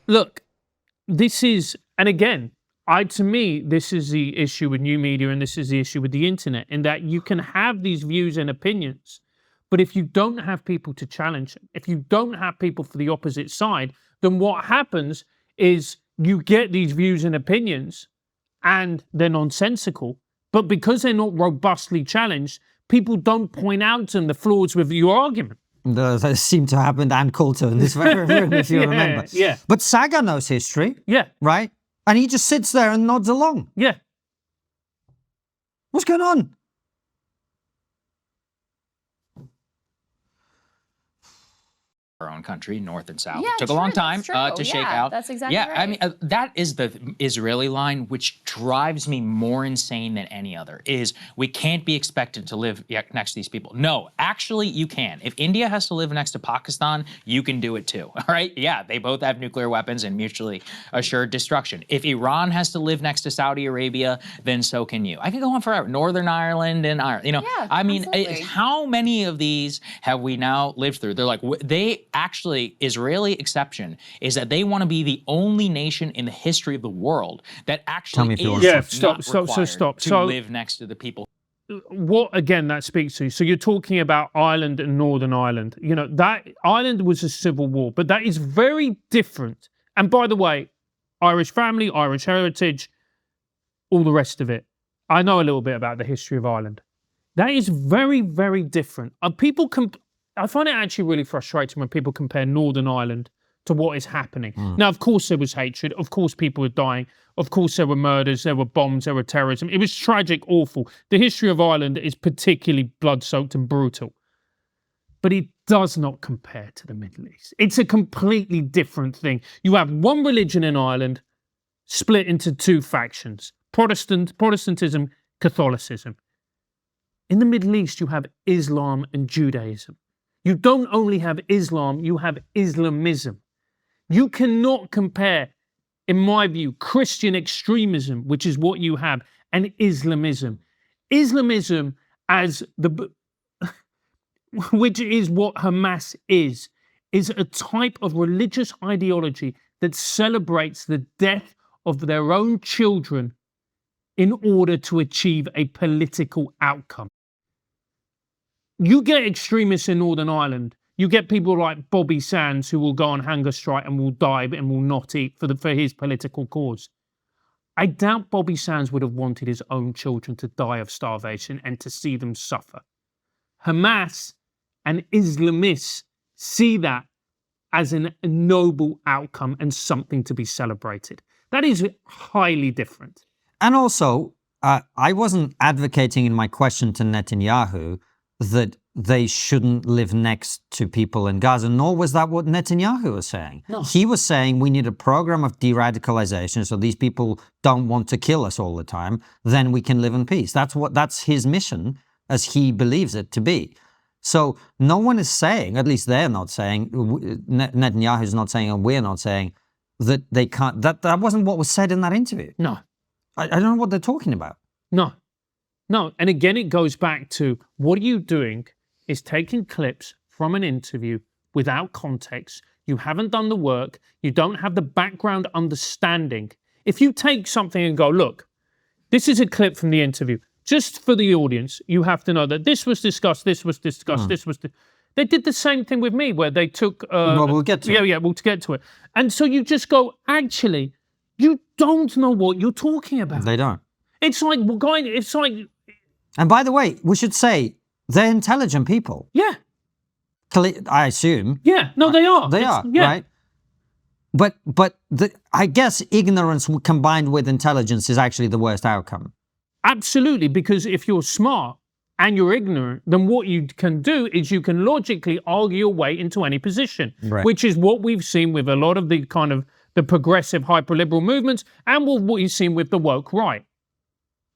Look, this is, and again, to me, this is the issue with new media and this is the issue with the internet, in that you can have these views and opinions, but if you don't have people to challenge them, if you don't have people for the opposite side, then what happens is you get these views and opinions and they're nonsensical, but because they're not robustly challenged, people don't point out to them the flaws with your argument. That seemed to happen to Ann Coulter in this very room, if you remember. Yeah. But Saga knows history. Yeah. Right? And he just sits there and nods along. Yeah. What's going on? our own country, North and South. Yeah, It took a long time that's to true. shake Yeah, out. that's exactly yeah, right. I mean, that is the Israeli line, which drives me more insane than any other, is we can't be expected to live next to these people. No, actually, you can. If India has to live next to Pakistan, you can do it too, all right? Yeah, they both have nuclear weapons and mutually assured destruction. If Iran has to live next to Saudi Arabia, then so can you. I can go on forever. Northern Ireland and Ireland, you know, Yeah, I mean, absolutely. how many of these have we now lived through? They're like, they actually, Israeli exception is that they want to be the only nation in the history of the world that actually if you is want to- Yeah, not required to So live next to the people. what again that speaks to? So you're talking about Ireland and Northern Ireland. You know, that Ireland was a civil war, but that is very different. And by the way, Irish family, Irish heritage, all the rest of it. I know a little bit about the history of Ireland. That is very, very different. I find it actually really frustrating when people compare Northern Ireland to what is happening. Now, of course, there was hatred. Of course, people were dying. Of course, there were murders, there were bombs, there were terrorism. It was tragic, awful. The history of Ireland is particularly blood-soaked and brutal. But it does not compare to the Middle East. It's a completely different thing. You have one religion in Ireland split into two factions, Protestantism, Catholicism. In the Middle East, you have Islam and Judaism. You don't only have Islam, you have Islamism. You cannot compare, in my view, Christian extremism, which is what you have, and Islamism. Islamism as which is what Hamas is a type of religious ideology that celebrates the death of their own children in order to achieve a political outcome. You get extremists in Northern Ireland. You get people like Bobby Sands who will go on hunger strike and will die and will not eat for his political cause. I doubt Bobby Sands would have wanted his own children to die of starvation and to see them suffer. Hamas and Islamists see that as a noble outcome and something to be celebrated. That is highly different. And also, I wasn't advocating in my question to Netanyahu that they shouldn't live next to people in Gaza, nor was that what Netanyahu was saying. No. He was saying we need a program of de-radicalization so these people don't want to kill us all the time, then we can live in peace. That's his mission as he believes it to be. So no one is saying, at least they're not saying, Netanyahu is not saying, and we're not saying, that they can't, that wasn't what was said in that interview. No. I don't know what they're talking about. No. And again, it goes back to what you're doing is taking clips from an interview without context. You haven't done the work. You don't have the background understanding. If you take something and go, look, this is a clip from the interview. Just for the audience, you have to know that this was discussed, this was discussed, this was... They did the same thing with me where they took... well, we'll get to it. Yeah, we'll get to it. And so you just go, actually, you don't know what you're talking about. They don't. It's like, And by the way, we should say they're intelligent people. yeah. I assume. Yeah, no, they are. They are, right? But I guess ignorance combined with intelligence is actually the worst outcome. Absolutely, because if you're smart and you're ignorant, then what you can do is you can logically argue your way into any position, Right. which is what we've seen with a lot of the kind of the progressive hyperliberal movements and what you've seen with the woke right,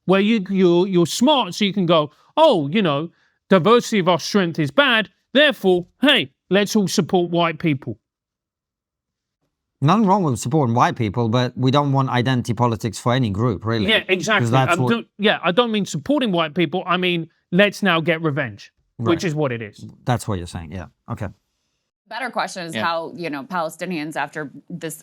where you're smart so you can go, oh, you know, diversity of our strength is bad, therefore, hey, let's all support white people. Nothing wrong with supporting white people, but we don't want identity politics for any group, really. Yeah, exactly. 'Cause that's I don't mean supporting white people. I mean, let's now get revenge, which is what it is. That's what you're saying, yeah. Okay. Better question is how, you know, Palestinians, after this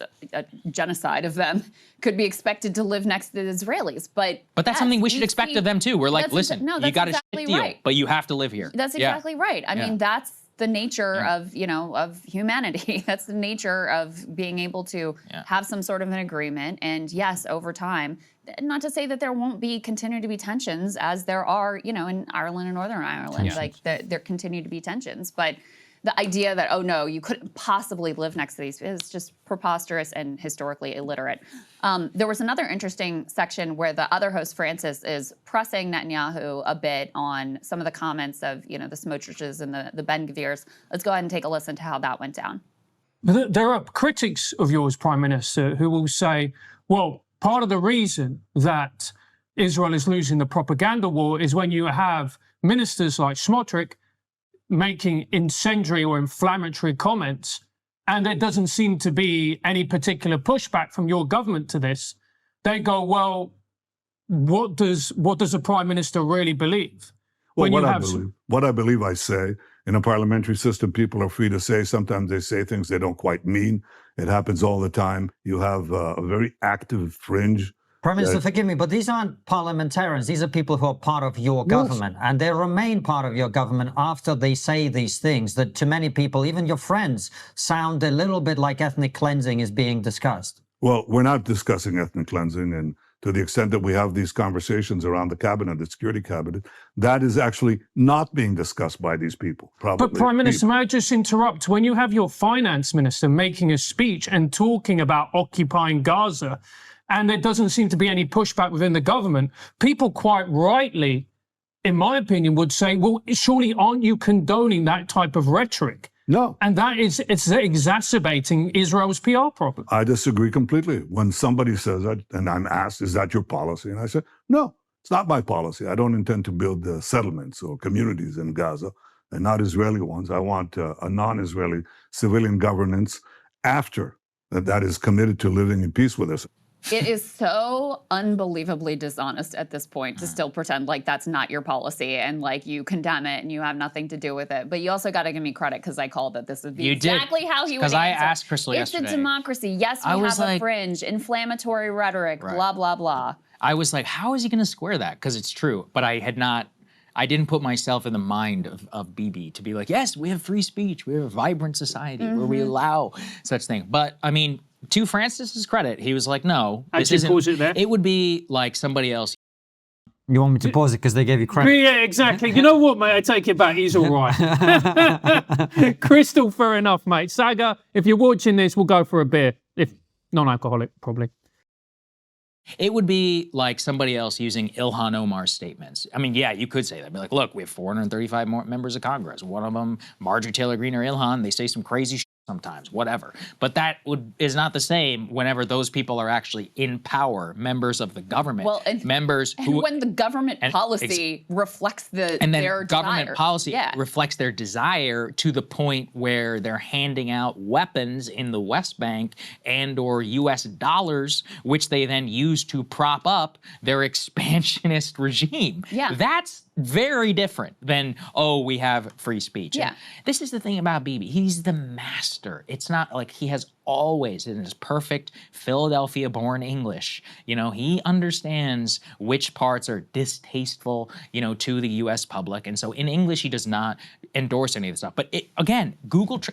genocide of them, could be expected to live next to the Israelis. But that's something we should expect of them too. We're like, listen, you got a exactly shit deal, right. but you have to live here. That's exactly right. I mean, that's the nature of, you know, of humanity. That's the nature of being able to have some sort of an agreement. And yes, over time, not to say that there won't continue to be tensions as there are, you know, in Ireland and Northern Ireland, like there continue to be tensions. But the idea that, oh no, you couldn't possibly live next to these is just preposterous and historically illiterate. There was another interesting section where the other host, Francis, is pressing Netanyahu a bit on some of the comments of, the Smotriches and the Ben-Gvirs. Let's go ahead and take a listen to how that went down. There are critics of yours, Prime Minister, who will say, well, part of the reason that Israel is losing the propaganda war is when you have ministers like Smotrich making incendiary or inflammatory comments, and there doesn't seem to be any particular pushback from your government to this. They go, well, what does a Prime Minister really believe? Well, what I believe I say. In a parliamentary system, people are free to say. Sometimes they say things they don't quite mean. It happens all the time. You have a very active fringe. Prime Minister, forgive me, but these aren't parliamentarians. These are people who are part of your government, and they remain part of your government after they say these things that to many people, even your friends, sound a little bit like ethnic cleansing is being discussed. Well, we're not discussing ethnic cleansing, and to the extent that we have these conversations around the cabinet, the security cabinet, that is actually not being discussed by these people. Probably. But Prime Minister, may I just interrupt? When you have your finance minister making a speech and talking about occupying Gaza, and there doesn't seem to be any pushback within the government, people quite rightly, in my opinion, would say, well, surely aren't you condoning that type of rhetoric? No. And it's exacerbating Israel's PR problem. I disagree completely. When somebody says that, and I'm asked, is that your policy? And I say, no, it's not my policy. I don't intend to build settlements or communities in Gaza, and not Israeli ones. I want a non-Israeli civilian governance after that is committed to living in peace with us. It is so unbelievably dishonest at this point to still pretend like that's not your policy and like you condemn it and you have nothing to do with it. But you also got to give me credit because I called it. This would be exactly how he would answer. Because I asked Crystal yesterday. It's a democracy. Yes, we have a fringe, inflammatory rhetoric, blah, blah, blah. I was like, how is he going to square that? Because it's true. But I didn't put myself in the mind of Bibi to be like, yes, we have free speech. We have a vibrant society where we allow such things. But I mean, to Francis's credit, he was like, no, this isn't. Pause it there. It would be like somebody else. You want me to pause it because they gave you credit? Yeah, exactly. You know what, mate? I take it back. He's all right. Crystal, fair enough, mate. Saga, if you're watching this, we'll go for a beer. If non-alcoholic, probably. It would be like somebody else using Ilhan Omar's statements. I mean, yeah, you could say that. Be like, look, we have 435 more members of Congress. One of them, Marjorie Taylor Greene or Ilhan, they say some crazy shit sometimes, whatever. But that is not the same whenever those people are actually in power, members of the government, when the government policy reflects their government desire. policy reflects their desire to the point where they're handing out weapons in the West Bank and or U.S. dollars, which they then use to prop up their expansionist regime. Yeah. That's very different than, oh, we have free speech. Yeah. And this is the thing about Bibi. He's the master. It's not like he has always, in his perfect Philadelphia-born English, he understands which parts are distasteful, to the U.S. public. And so in English, he does not endorse any of this stuff. But again,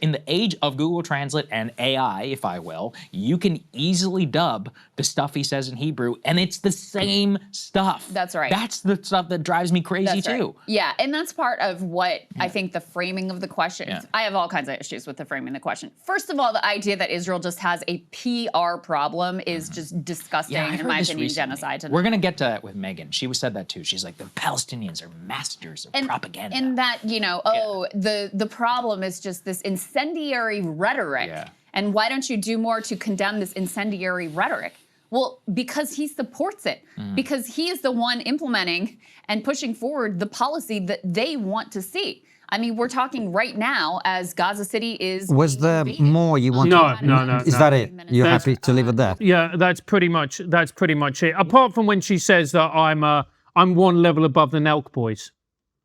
in the age of Google Translate and AI, if I will, you can easily dub the stuff he says in Hebrew, and it's the same stuff. That's right. That's the stuff that drives me crazy too. Right. Yeah, and that's part of what I think the framing of the question. Yeah. I have all kinds of issues with the framing of the question. First of all, the idea that Israel just has a PR problem is just disgusting, in my opinion, genocide. We're going to get to that with Megan. She said that too. She's like, the Palestinians are masters of propaganda. And that, the problem is just this incendiary rhetoric. Yeah. And why don't you do more to condemn this incendiary rhetoric? Well, because he supports it, because he is the one implementing and pushing forward the policy that they want to see. I mean, we're talking right now as Gaza City is. Was there more you wanted? No. Is that it? You're happy to leave it there? Yeah, that's pretty much it. Apart from when she says that I'm one level above the Nelk boys,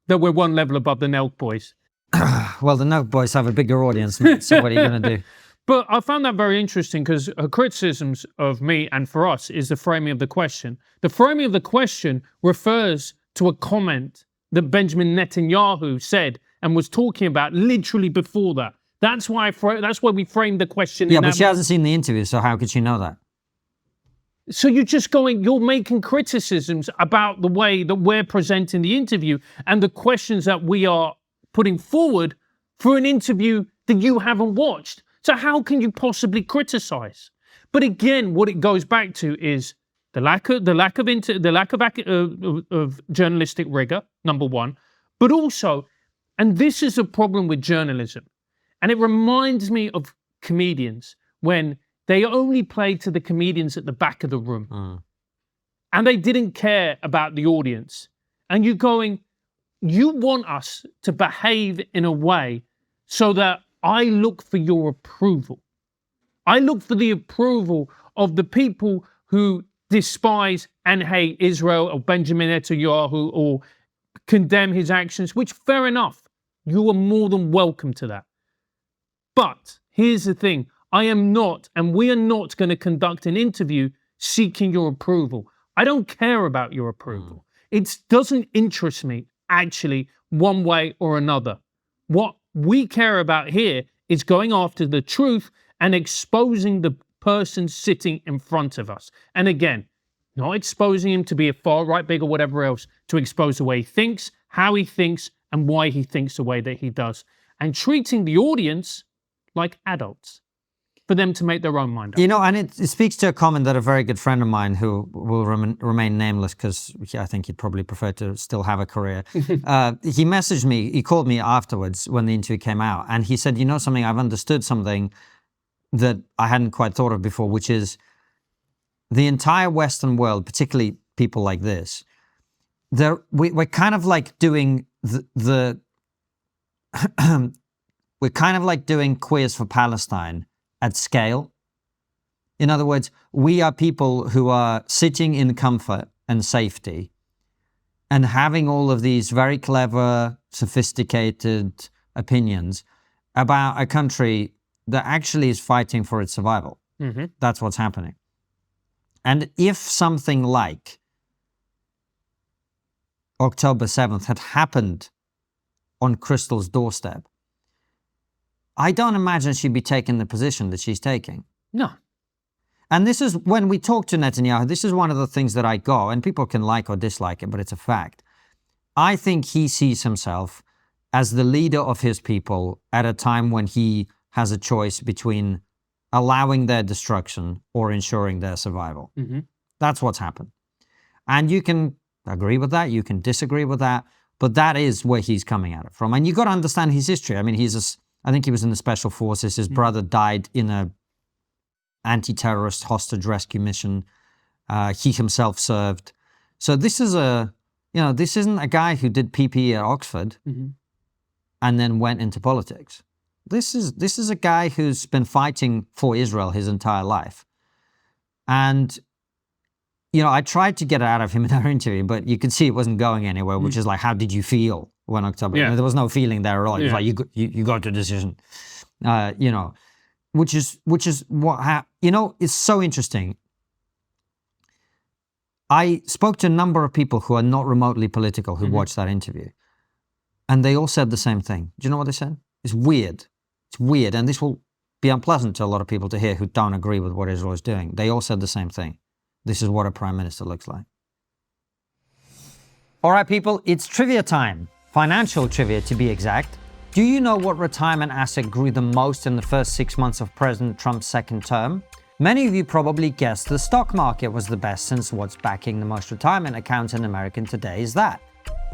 that we're one level above the Nelk boys. Well, the Nelk boys have a bigger audience, mate, so what are you going to do? But I found that very interesting because her criticisms of me and for us is the framing of the question. The framing of the question refers to a comment that Benjamin Netanyahu said and was talking about literally before that. That's why we framed the question. Yeah, but she hasn't seen the interview, so how could she know that? So you're making criticisms about the way that we're presenting the interview and the questions that we are putting forward for an interview that you haven't watched. So how can you possibly criticize? But again, what it goes back to is the lack of journalistic rigor, number one, but also, and this is a problem with journalism, and it reminds me of comedians when they only played to the comedians at the back of the room, and they didn't care about the audience. And you're going, you want us to behave in a way so that I look for your approval. I look for the approval of the people who despise and hate Israel or Benjamin Netanyahu or condemn his actions, which, fair enough, you are more than welcome to that. But here's the thing, I am not, and we are not going to conduct an interview seeking your approval. I don't care about your approval. It doesn't interest me, actually, one way or another. What we care about here is going after the truth and exposing the person sitting in front of us. And again, not exposing him to be a far-right big or whatever else, to expose the way he thinks, how he thinks, and why he thinks the way that he does. And treating the audience like adults, for them to make their own mind up. You know, and it speaks to a comment that a very good friend of mine, who will remain nameless because I think he'd probably prefer to still have a career, he messaged me, he called me afterwards when the interview came out, and he said, you know something, I've understood something that I hadn't quite thought of before, which is the entire Western world, particularly people like this, we're kind of like doing we're kind of like doing Queers for Palestine at scale. In other words, we are people who are sitting in comfort and safety and having all of these very clever, sophisticated opinions about a country that actually is fighting for its survival. Mm-hmm. That's what's happening. And if something like October 7th had happened on Crystal's doorstep, I don't imagine she'd be taking the position that she's taking. No. And this is, when we talk to Netanyahu, this is one of the things that I go, and people can like or dislike it, but it's a fact. I think he sees himself as the leader of his people at a time when he has a choice between allowing their destruction or ensuring their survival. Mm-hmm. That's what's happened. And you can agree with that, you can disagree with that, but that is where he's coming at it from. And you've got to understand his history. I mean, I think he was in the Special Forces. His brother died in a anti-terrorist hostage rescue mission. He himself served. So this is this isn't a guy who did PPE at Oxford and then went into politics. This is a guy who's been fighting for Israel his entire life. And, I tried to get it out of him in our interview, but you could see it wasn't going anywhere, which is like, how did you feel when October? Yeah. There was no feeling there at all. It was like, you got to a decision, which is what, it's so interesting. I spoke to a number of people who are not remotely political who watched that interview, and they all said the same thing. Do you know what they said? It's weird. It's weird, and this will be unpleasant to a lot of people to hear who don't agree with what Israel is doing. They all said the same thing. This is what a prime minister looks like. All right, people, it's trivia time. Financial trivia, to be exact. Do you know what retirement asset grew the most in the first 6 months of President Trump's second term? Many of you probably guessed the stock market was the best, since what's backing the most retirement accounts in America today is that.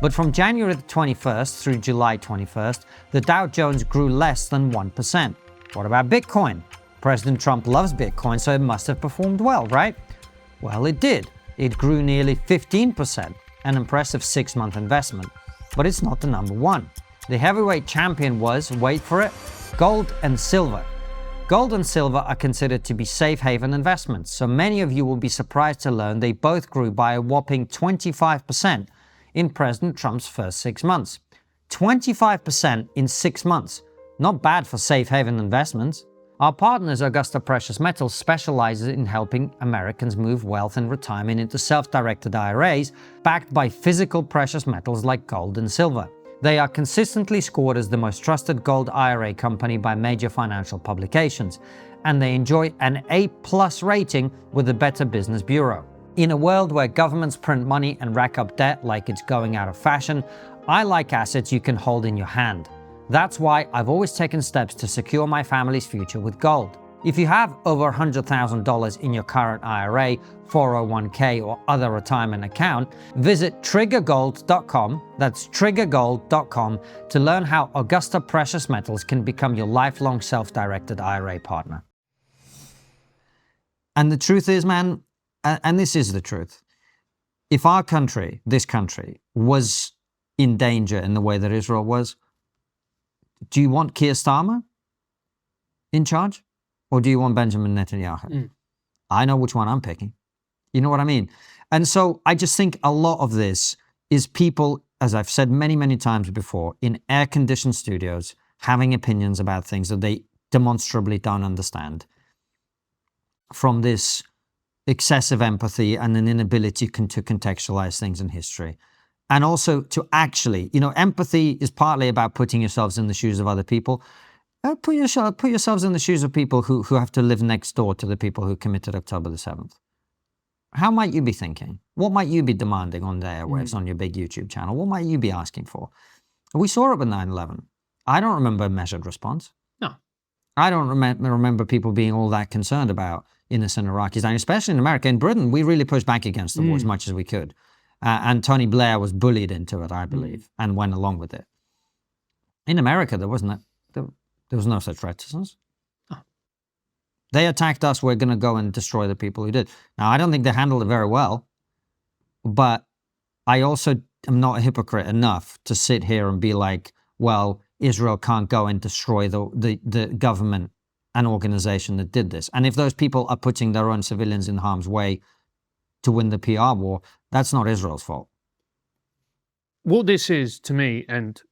But from January the 21st through July 21st, the Dow Jones grew less than 1%. What about Bitcoin? President Trump loves Bitcoin, so it must have performed well, right? Well, it did. It grew nearly 15%, an impressive 6-month investment. But it's not the number one. The heavyweight champion was, wait for it, gold and silver. Gold and silver are considered to be safe haven investments, so many of you will be surprised to learn they both grew by a whopping 25% in President Trump's first 6 months. 25% in 6 months. Not bad for safe haven investments. Our partners, Augusta Precious Metals, specializes in helping Americans move wealth and retirement into self-directed IRAs backed by physical precious metals like gold and silver. They are consistently scored as the most trusted gold IRA company by major financial publications, and they enjoy an A+ rating with the Better Business Bureau. In a world where governments print money and rack up debt like it's going out of fashion, I like assets you can hold in your hand. That's why I've always taken steps to secure my family's future with gold. If you have over $100,000 in your current IRA, 401k, or other retirement account, visit triggergold.com, that's triggergold.com, to learn how Augusta Precious Metals can become your lifelong self-directed IRA partner. And the truth is, man, and this is the truth, if our country, this country, was in danger in the way that Israel was, do you want Keir Starmer in charge? Or do you want Benjamin Netanyahu? I know which one I'm picking. You know what I mean? And so I just think a lot of this is people, as I've said many, many times before, in air-conditioned studios, having opinions about things that they demonstrably don't understand, from this excessive empathy and an inability to contextualize things in history. And also to actually, empathy is partly about putting yourselves in the shoes of other people. Put yourselves in the shoes of people who have to live next door to the people who committed October the 7th. How might you be thinking? What might you be demanding on the airwaves on your big YouTube channel? What might you be asking for? We saw it with 9/11. I don't remember a measured response. No. I don't remember people being all that concerned about innocent Iraqis. And especially in America. In Britain, we really pushed back against the war as much as we could. And Tony Blair was bullied into it, I believe, and went along with it. In America, there wasn't that. There was no such reticence. Oh. They attacked us, we're going to go and destroy the people who did. Now, I don't think they handled it very well, but I also am not a hypocrite enough to sit here and be like, well, Israel can't go and destroy the government and organization that did this. And if those people are putting their own civilians in harm's way to win the PR war, that's not Israel's fault. What this is to me, and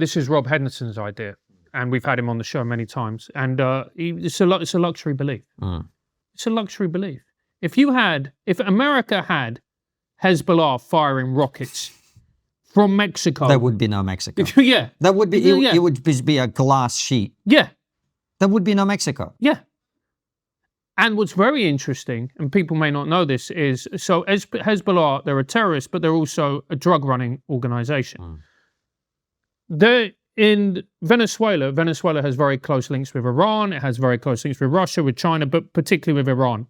this is Rob Henderson's idea, and we've had him on the show many times, and it's a luxury belief. It's a luxury belief. If America had Hezbollah firing rockets from Mexico, there would be no Mexico. Yeah, that would be. It would be a glass sheet. Yeah, there would be no Mexico. Yeah. And what's very interesting, and people may not know this, is so Hezbollah, they're a terrorist, but they're also a drug-running organization. They're in Venezuela. Venezuela has very close links with Iran. It has very close links with Russia, with China, but particularly with Iran.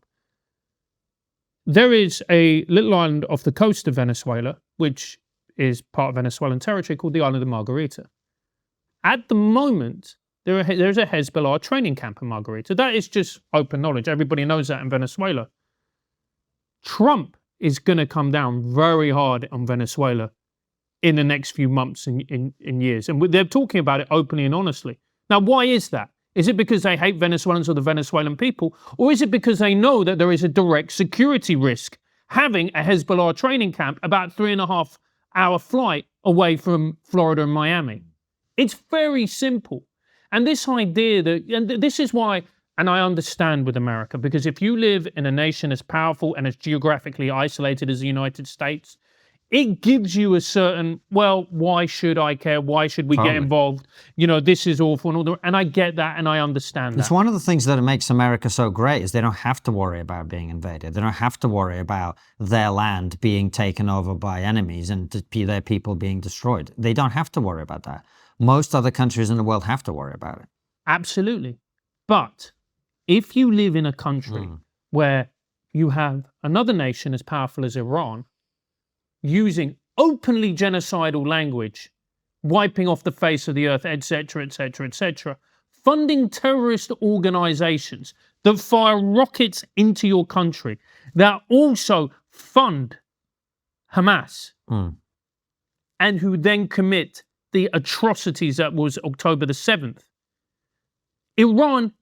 There is a little island off the coast of Venezuela, which is part of Venezuelan territory, called the island of Margarita. At the moment, there's a Hezbollah training camp in Margarita. That is just open knowledge. Everybody knows that in Venezuela. Trump is going to come down very hard on Venezuela in the next few months and in years. And they're talking about it openly and honestly. Now, why is that? Is it because they hate Venezuelans or the Venezuelan people? Or is it because they know that there is a direct security risk having a Hezbollah training camp about 3.5-hour flight away from Florida and Miami? It's very simple. And this idea and this is why, and I understand with America, because if you live in a nation as powerful and as geographically isolated as the United States, it gives you a certain, well, why should I care? Why should we get involved? This is awful. And I get that and I understand that. It's one of the things that makes America so great is they don't have to worry about being invaded. They don't have to worry about their land being taken over by enemies and their people being destroyed. They don't have to worry about that. Most other countries in the world have to worry about it. Absolutely. But if you live in a country where you have another nation as powerful as Iran using openly genocidal language, wiping off the face of the earth, etc., etc., etc., funding terrorist organizations that fire rockets into your country, that also fund Hamas, and who then commit the atrocities that was October the 7th. Iran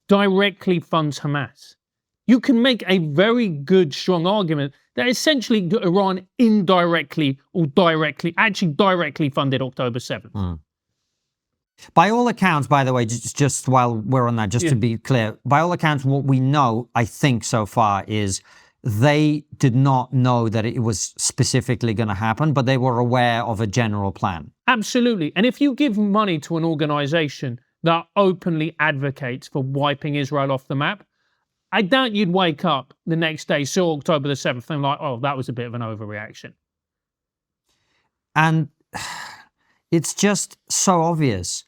directly funds Hamas. You can make a very good, strong argument that essentially Iran indirectly or directly funded October 7th. By all accounts, by the way, just while we're on that, just to be clear, by all accounts, what we know, I think so far, is they did not know that it was specifically going to happen, but they were aware of a general plan. Absolutely. And if you give money to an organization that openly advocates for wiping Israel off the map, I doubt you'd wake up the next day, saw October the 7th, and like, oh, that was a bit of an overreaction. And It's just so obvious.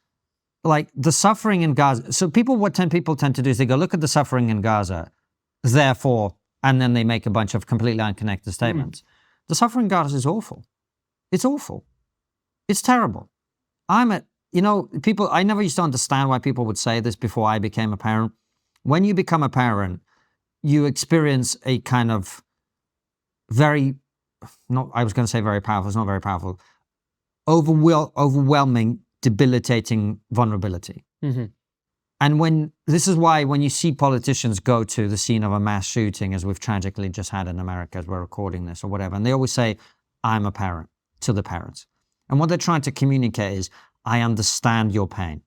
Like the suffering in Gaza. So people tend to do is they go, look at the suffering in Gaza, therefore, and then they make a bunch of completely unconnected statements. The suffering in Gaza is awful. It's awful. It's terrible. People, I never used to understand why people would say this before I became a parent. When you become a parent, you experience a kind of I was going to say very powerful, it's not very powerful, overwhelming, debilitating vulnerability. And this is why when you see politicians go to the scene of a mass shooting, as we've tragically just had in America as we're recording this or whatever, and they always say, I'm a parent, to the parents. And what they're trying to communicate is, I understand your pain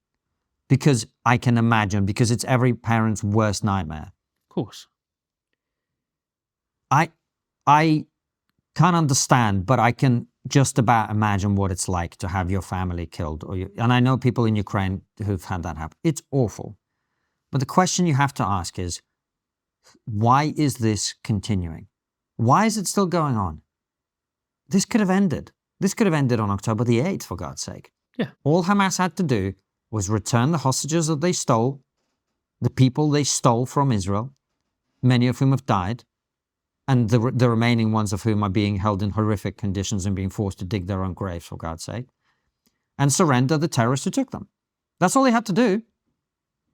because I can imagine, because it's every parent's worst nightmare. Of course. I can't understand, but I can just about imagine what it's like to have your family killed. And I know people in Ukraine who've had that happen. It's awful. But the question you have to ask is, why is this continuing? Why is it still going on? This could have ended. This could have ended on October the 8th, for God's sake. Yeah. All Hamas had to do was return the hostages that they stole, the people they stole from Israel, many of whom have died, and the remaining ones of whom are being held in horrific conditions and being forced to dig their own graves, for God's sake, and surrender the terrorists who took them. That's all they had to do,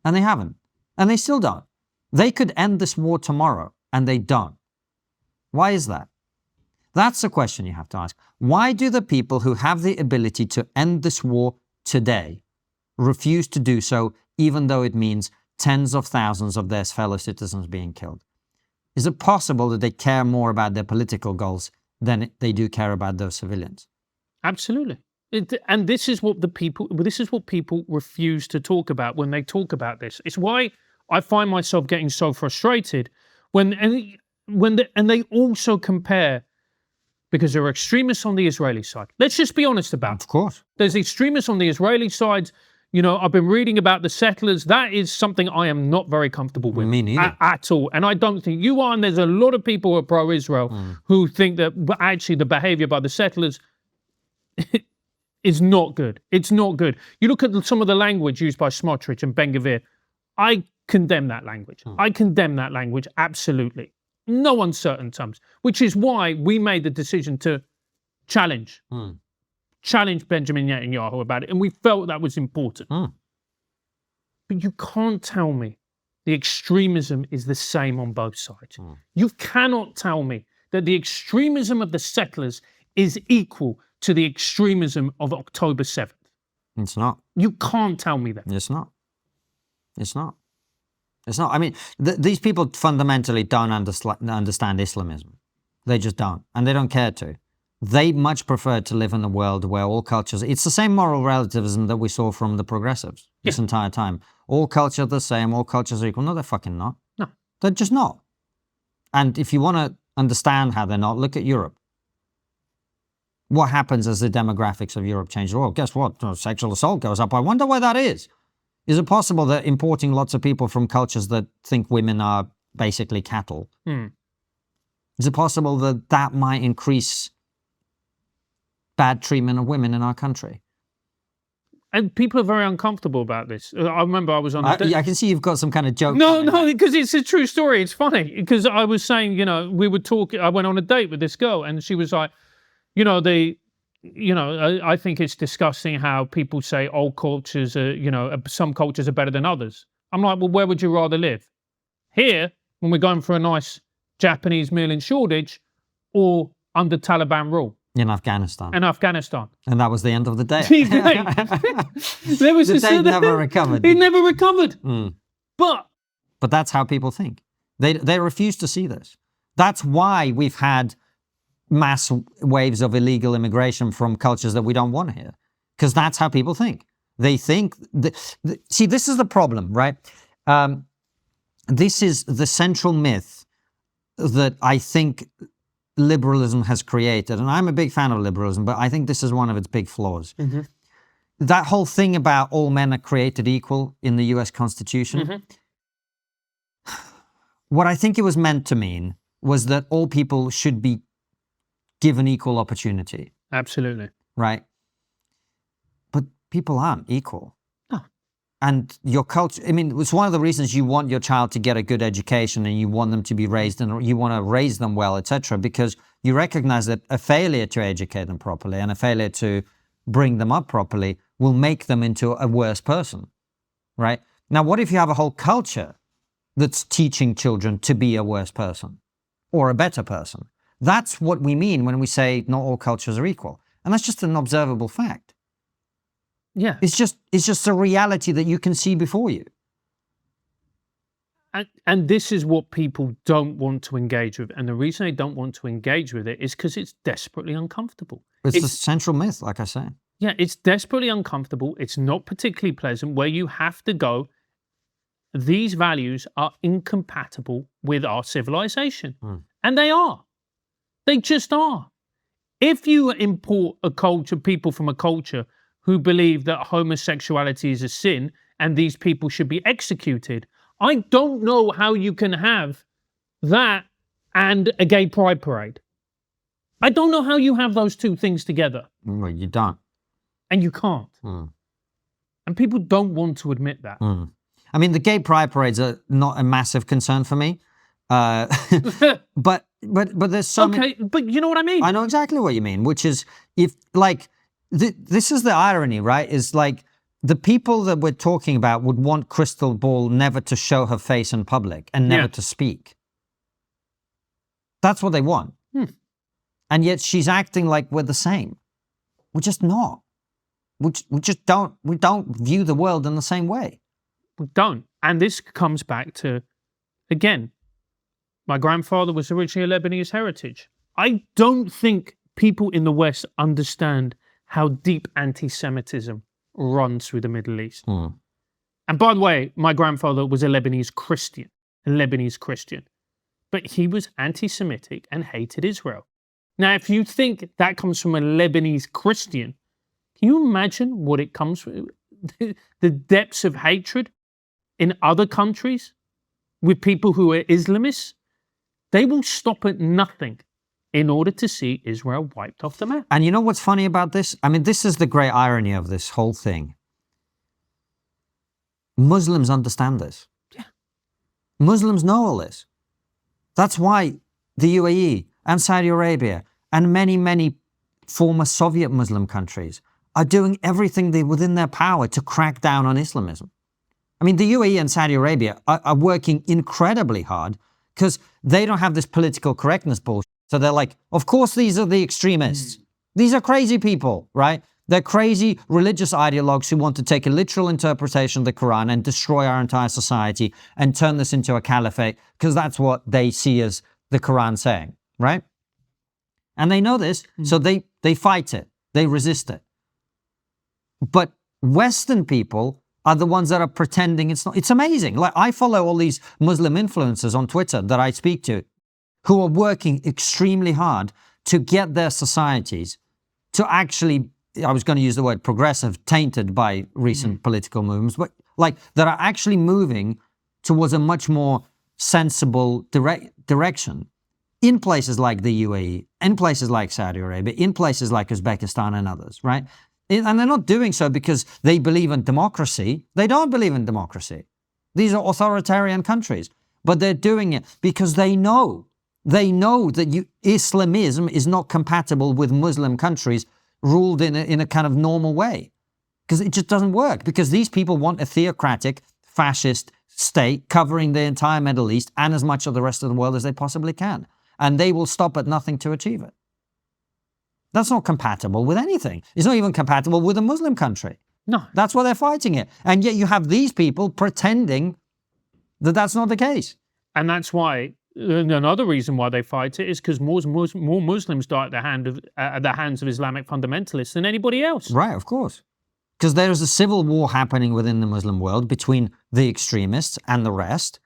and they haven't. And they still don't. They could end this war tomorrow, and they don't. Why is that? That's the question you have to ask. Why do the people who have the ability to end this war today refuse to do so, even though it means tens of thousands of their fellow citizens being killed? Is it possible that they care more about their political goals than they do care about those civilians? Absolutely. And this is what people refuse to talk about when they talk about this. It's why I find myself getting so frustrated when they also compare, because there are extremists on the Israeli side. Let's just be honest about it. Of course. There's extremists on the Israeli side. I've been reading about the settlers. That is something I am not very comfortable with. Me neither. At all. And I don't think you are. And there's a lot of people who are pro-Israel who think that actually the behavior by the settlers is not good. It's not good. You look at some of the language used by Smotrich and Ben-Gvir. I condemn that language. I condemn that language, absolutely. No uncertain terms, which is why we made the decision to challenge Benjamin Netanyahu about it, and we felt that was important. But you can't tell me the extremism is the same on both sides. You cannot tell me that the extremism of the settlers is equal to the extremism of October 7th. It's not. You can't tell me that. It's not. It's not. It's not. I mean, these people fundamentally don't understand Islamism. They just don't. And they don't care to. They much prefer to live in a world where all cultures... It's the same moral relativism that we saw from the progressives this entire time. All cultures are the same. All cultures are equal. No, they're fucking not. No. They're just not. And if you want to understand how they're not, look at Europe. What happens as the demographics of Europe change? Well, guess what? Sexual assault goes up. I wonder why that is. Is it possible that importing lots of people from cultures that think women are basically cattle, is it possible that that might increase bad treatment of women in our country? And people are very uncomfortable about this. I remember I was on I can see you've got some kind of joke. No, because it's a true story. It's funny. Because I was saying, we would talk, I went on a date with this girl and she was like, I think it's disgusting how people say old cultures are, some cultures are better than others. I'm like, well, where would you rather live? Here, when we're going for a nice Japanese meal in Shoreditch, or under Taliban rule? In Afghanistan. In Afghanistan. And that was the end of the day. There was the day never recovered. It never recovered. But that's how people think. They refuse to see this. That's why we've had mass waves of illegal immigration from cultures that we don't want to hear, because that's how people think. They think see, this is the problem, right? This is the central myth that I think liberalism has created, and I'm a big fan of liberalism, but I think this is one of its big flaws. That whole thing about all men are created equal in the US Constitution, what I think it was meant to mean was that all people should be given equal opportunity. Absolutely. Right? people aren't equal. No. And your culture, I mean, it's one of the reasons you want your child to get a good education and you want them to be raised and you want to raise them well, etc., because you recognize that a failure to educate them properly and a failure to bring them up properly will make them into a worse person, right? Now, what if you have a whole culture that's teaching children to be a worse person or a better person? That's what we mean when we say not all cultures are equal. And that's just an observable fact. Yeah. It's just a reality that you can see before you. And this is what people don't want to engage with. And the reason they don't want to engage with it is because it's desperately uncomfortable. It's the central myth, like I say. Yeah, it's desperately uncomfortable. It's not particularly pleasant, where you have to go, these values are incompatible with our civilization. And they are. They just are. If you import a culture, people from a culture who believe that homosexuality is a sin and these people should be executed, I don't know how you can have that and a gay pride parade. I don't know how you have those two things together. Well, you don't. And you can't. And people don't want to admit that. I mean, the gay pride parades are not a massive concern for me. But there's so many... but you know what I mean? I know exactly what you mean, which is, if, like, this is the irony, right? Is like, the people that we're talking about would want Crystal Ball never to show her face in public and never to speak. That's what they want. And yet she's acting like we're the same. We're just not. We don't view the world in the same way. We don't. And this comes back to, again, my grandfather was originally a Lebanese heritage. I don't think people in the West understand how deep anti-Semitism runs through the Middle East. And by the way, my grandfather was a Lebanese Christian, but he was anti-Semitic and hated Israel. Now, if you think that comes from a Lebanese Christian, can you imagine what it comes from? The depths of hatred in other countries with people who are Islamists? They will stop at nothing in order to see Israel wiped off the map. And you know what's funny about this? I mean, this is the great irony of this whole thing. Muslims understand this. Yeah. Muslims know all this. That's why the UAE and Saudi Arabia and many, many former Soviet Muslim countries are doing everything within their power to crack down on Islamism. I mean, the UAE and Saudi Arabia are working incredibly hard because they don't have this political correctness bullshit. So they're like, of course, these are the extremists. These are crazy people, right? They're crazy religious ideologues who want to take a literal interpretation of the Quran and destroy our entire society and turn this into a caliphate because that's what they see as the Quran saying, right? And they know this, so they fight it. They resist it. But Western people are the ones that are pretending it's not. It's amazing. Like, I follow all these Muslim influencers on Twitter that I speak to who are working extremely hard to get their societies to actually, I was going to use the word progressive, tainted by recent political movements, but like that are actually moving towards a much more sensible direction in places like the UAE, in places like Saudi Arabia, in places like Uzbekistan and others, right? And they're not doing so because they believe in democracy. They don't believe in democracy. These are authoritarian countries, but they're doing it because they know that Islamism is not compatible with Muslim countries ruled in a kind of normal way, because it just doesn't work, because these people want a theocratic, fascist state covering the entire Middle East and as much of the rest of the world as they possibly can. And they will stop at nothing to achieve it. That's not compatible with anything. It's not even compatible with a Muslim country. No. That's why they're fighting it. And yet you have these people pretending that that's not the case. And that's why, another reason why they fight it is because more Muslims die at the hands of Islamic fundamentalists than anybody else. Right, of course. Because there is a civil war happening within the Muslim world between the extremists and the rest.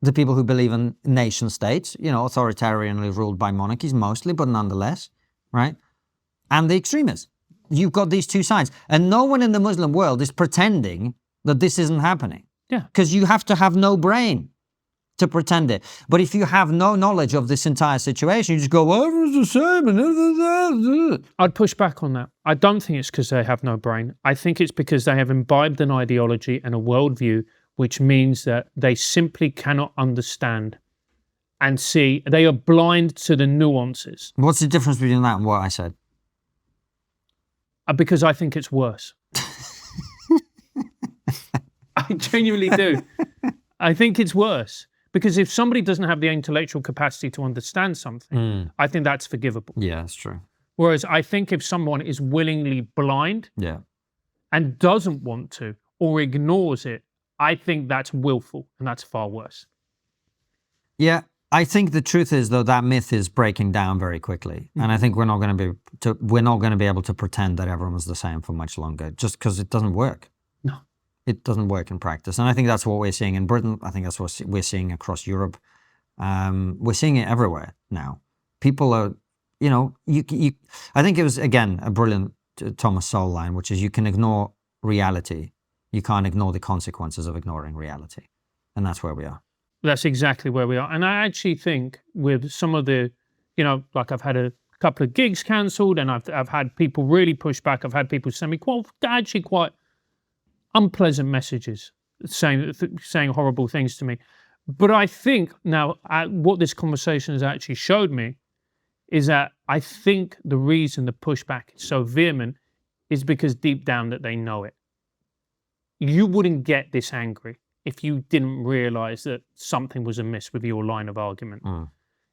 The people who believe in nation states, authoritarianly ruled by monarchies mostly, but nonetheless, right? And the extremists. You've got these two sides. And no one in the Muslim world is pretending that this isn't happening. Yeah. Because you have to have no brain to pretend it. But if you have no knowledge of this entire situation, you just go, well, everyone's the same. And I'd push back on that. I don't think it's because they have no brain. I think it's because they have imbibed an ideology and a worldview, which means that they simply cannot understand and see. They are blind to the nuances. What's the difference between that and what I said? Because I think it's worse. I genuinely do. I think it's worse. Because if somebody doesn't have the intellectual capacity to understand something, I think that's forgivable. Yeah, that's true. Whereas I think if someone is willingly blind and doesn't want to or ignores it, I think that's willful, and that's far worse. Yeah, I think the truth is, though, that myth is breaking down very quickly, and I think we're not going to be able to pretend that everyone's the same for much longer, just because it doesn't work. No, it doesn't work in practice, and I think that's what we're seeing in Britain. I think that's what we're seeing across Europe. We're seeing it everywhere now. People are, I think it was again a brilliant Thomas Sowell line, which is, you can ignore reality, you can't ignore the consequences of ignoring reality, and that's where we are. That's exactly where we are. And I actually think with some of the, like I've had a couple of gigs cancelled, and I've had people really push back. I've had people send me quite unpleasant messages saying horrible things to me. But I think now what this conversation has actually showed me is that I think the reason the pushback is so vehement is because deep down that they know it. You wouldn't get this angry if you didn't realize that something was amiss with your line of argument.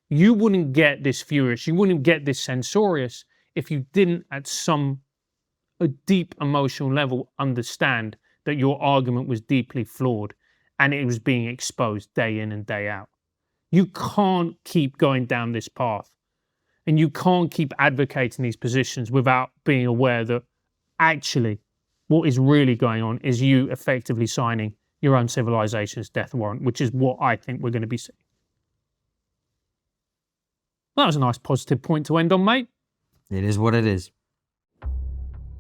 You wouldn't get this furious, you wouldn't get this censorious if you didn't at a deep emotional level understand that your argument was deeply flawed and it was being exposed day in and day out. You can't keep going down this path, and you can't keep advocating these positions without being aware that actually what is really going on is you effectively signing your own civilization's death warrant, which is what I think we're going to be seeing. Well, that was a nice positive point to end on, mate. It is what it is.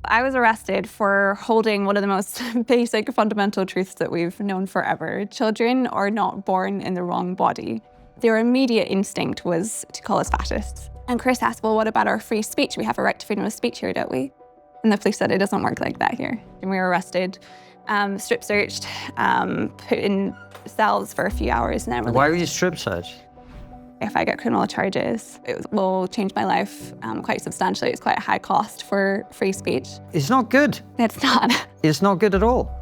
I was arrested for holding one of the most basic fundamental truths that we've known forever. Children are not born in the wrong body. Their immediate instinct was to call us fascists. And Chris asked, well, what about our free speech? We have a right to freedom of speech here, don't we? And the police said it doesn't work like that here. And we were arrested, strip searched, put in cells for a few hours, and then released. Why were you strip searched? If I get criminal charges, it will change my life quite substantially. It's quite a high cost for free speech. It's not good. It's not. It's not good at all.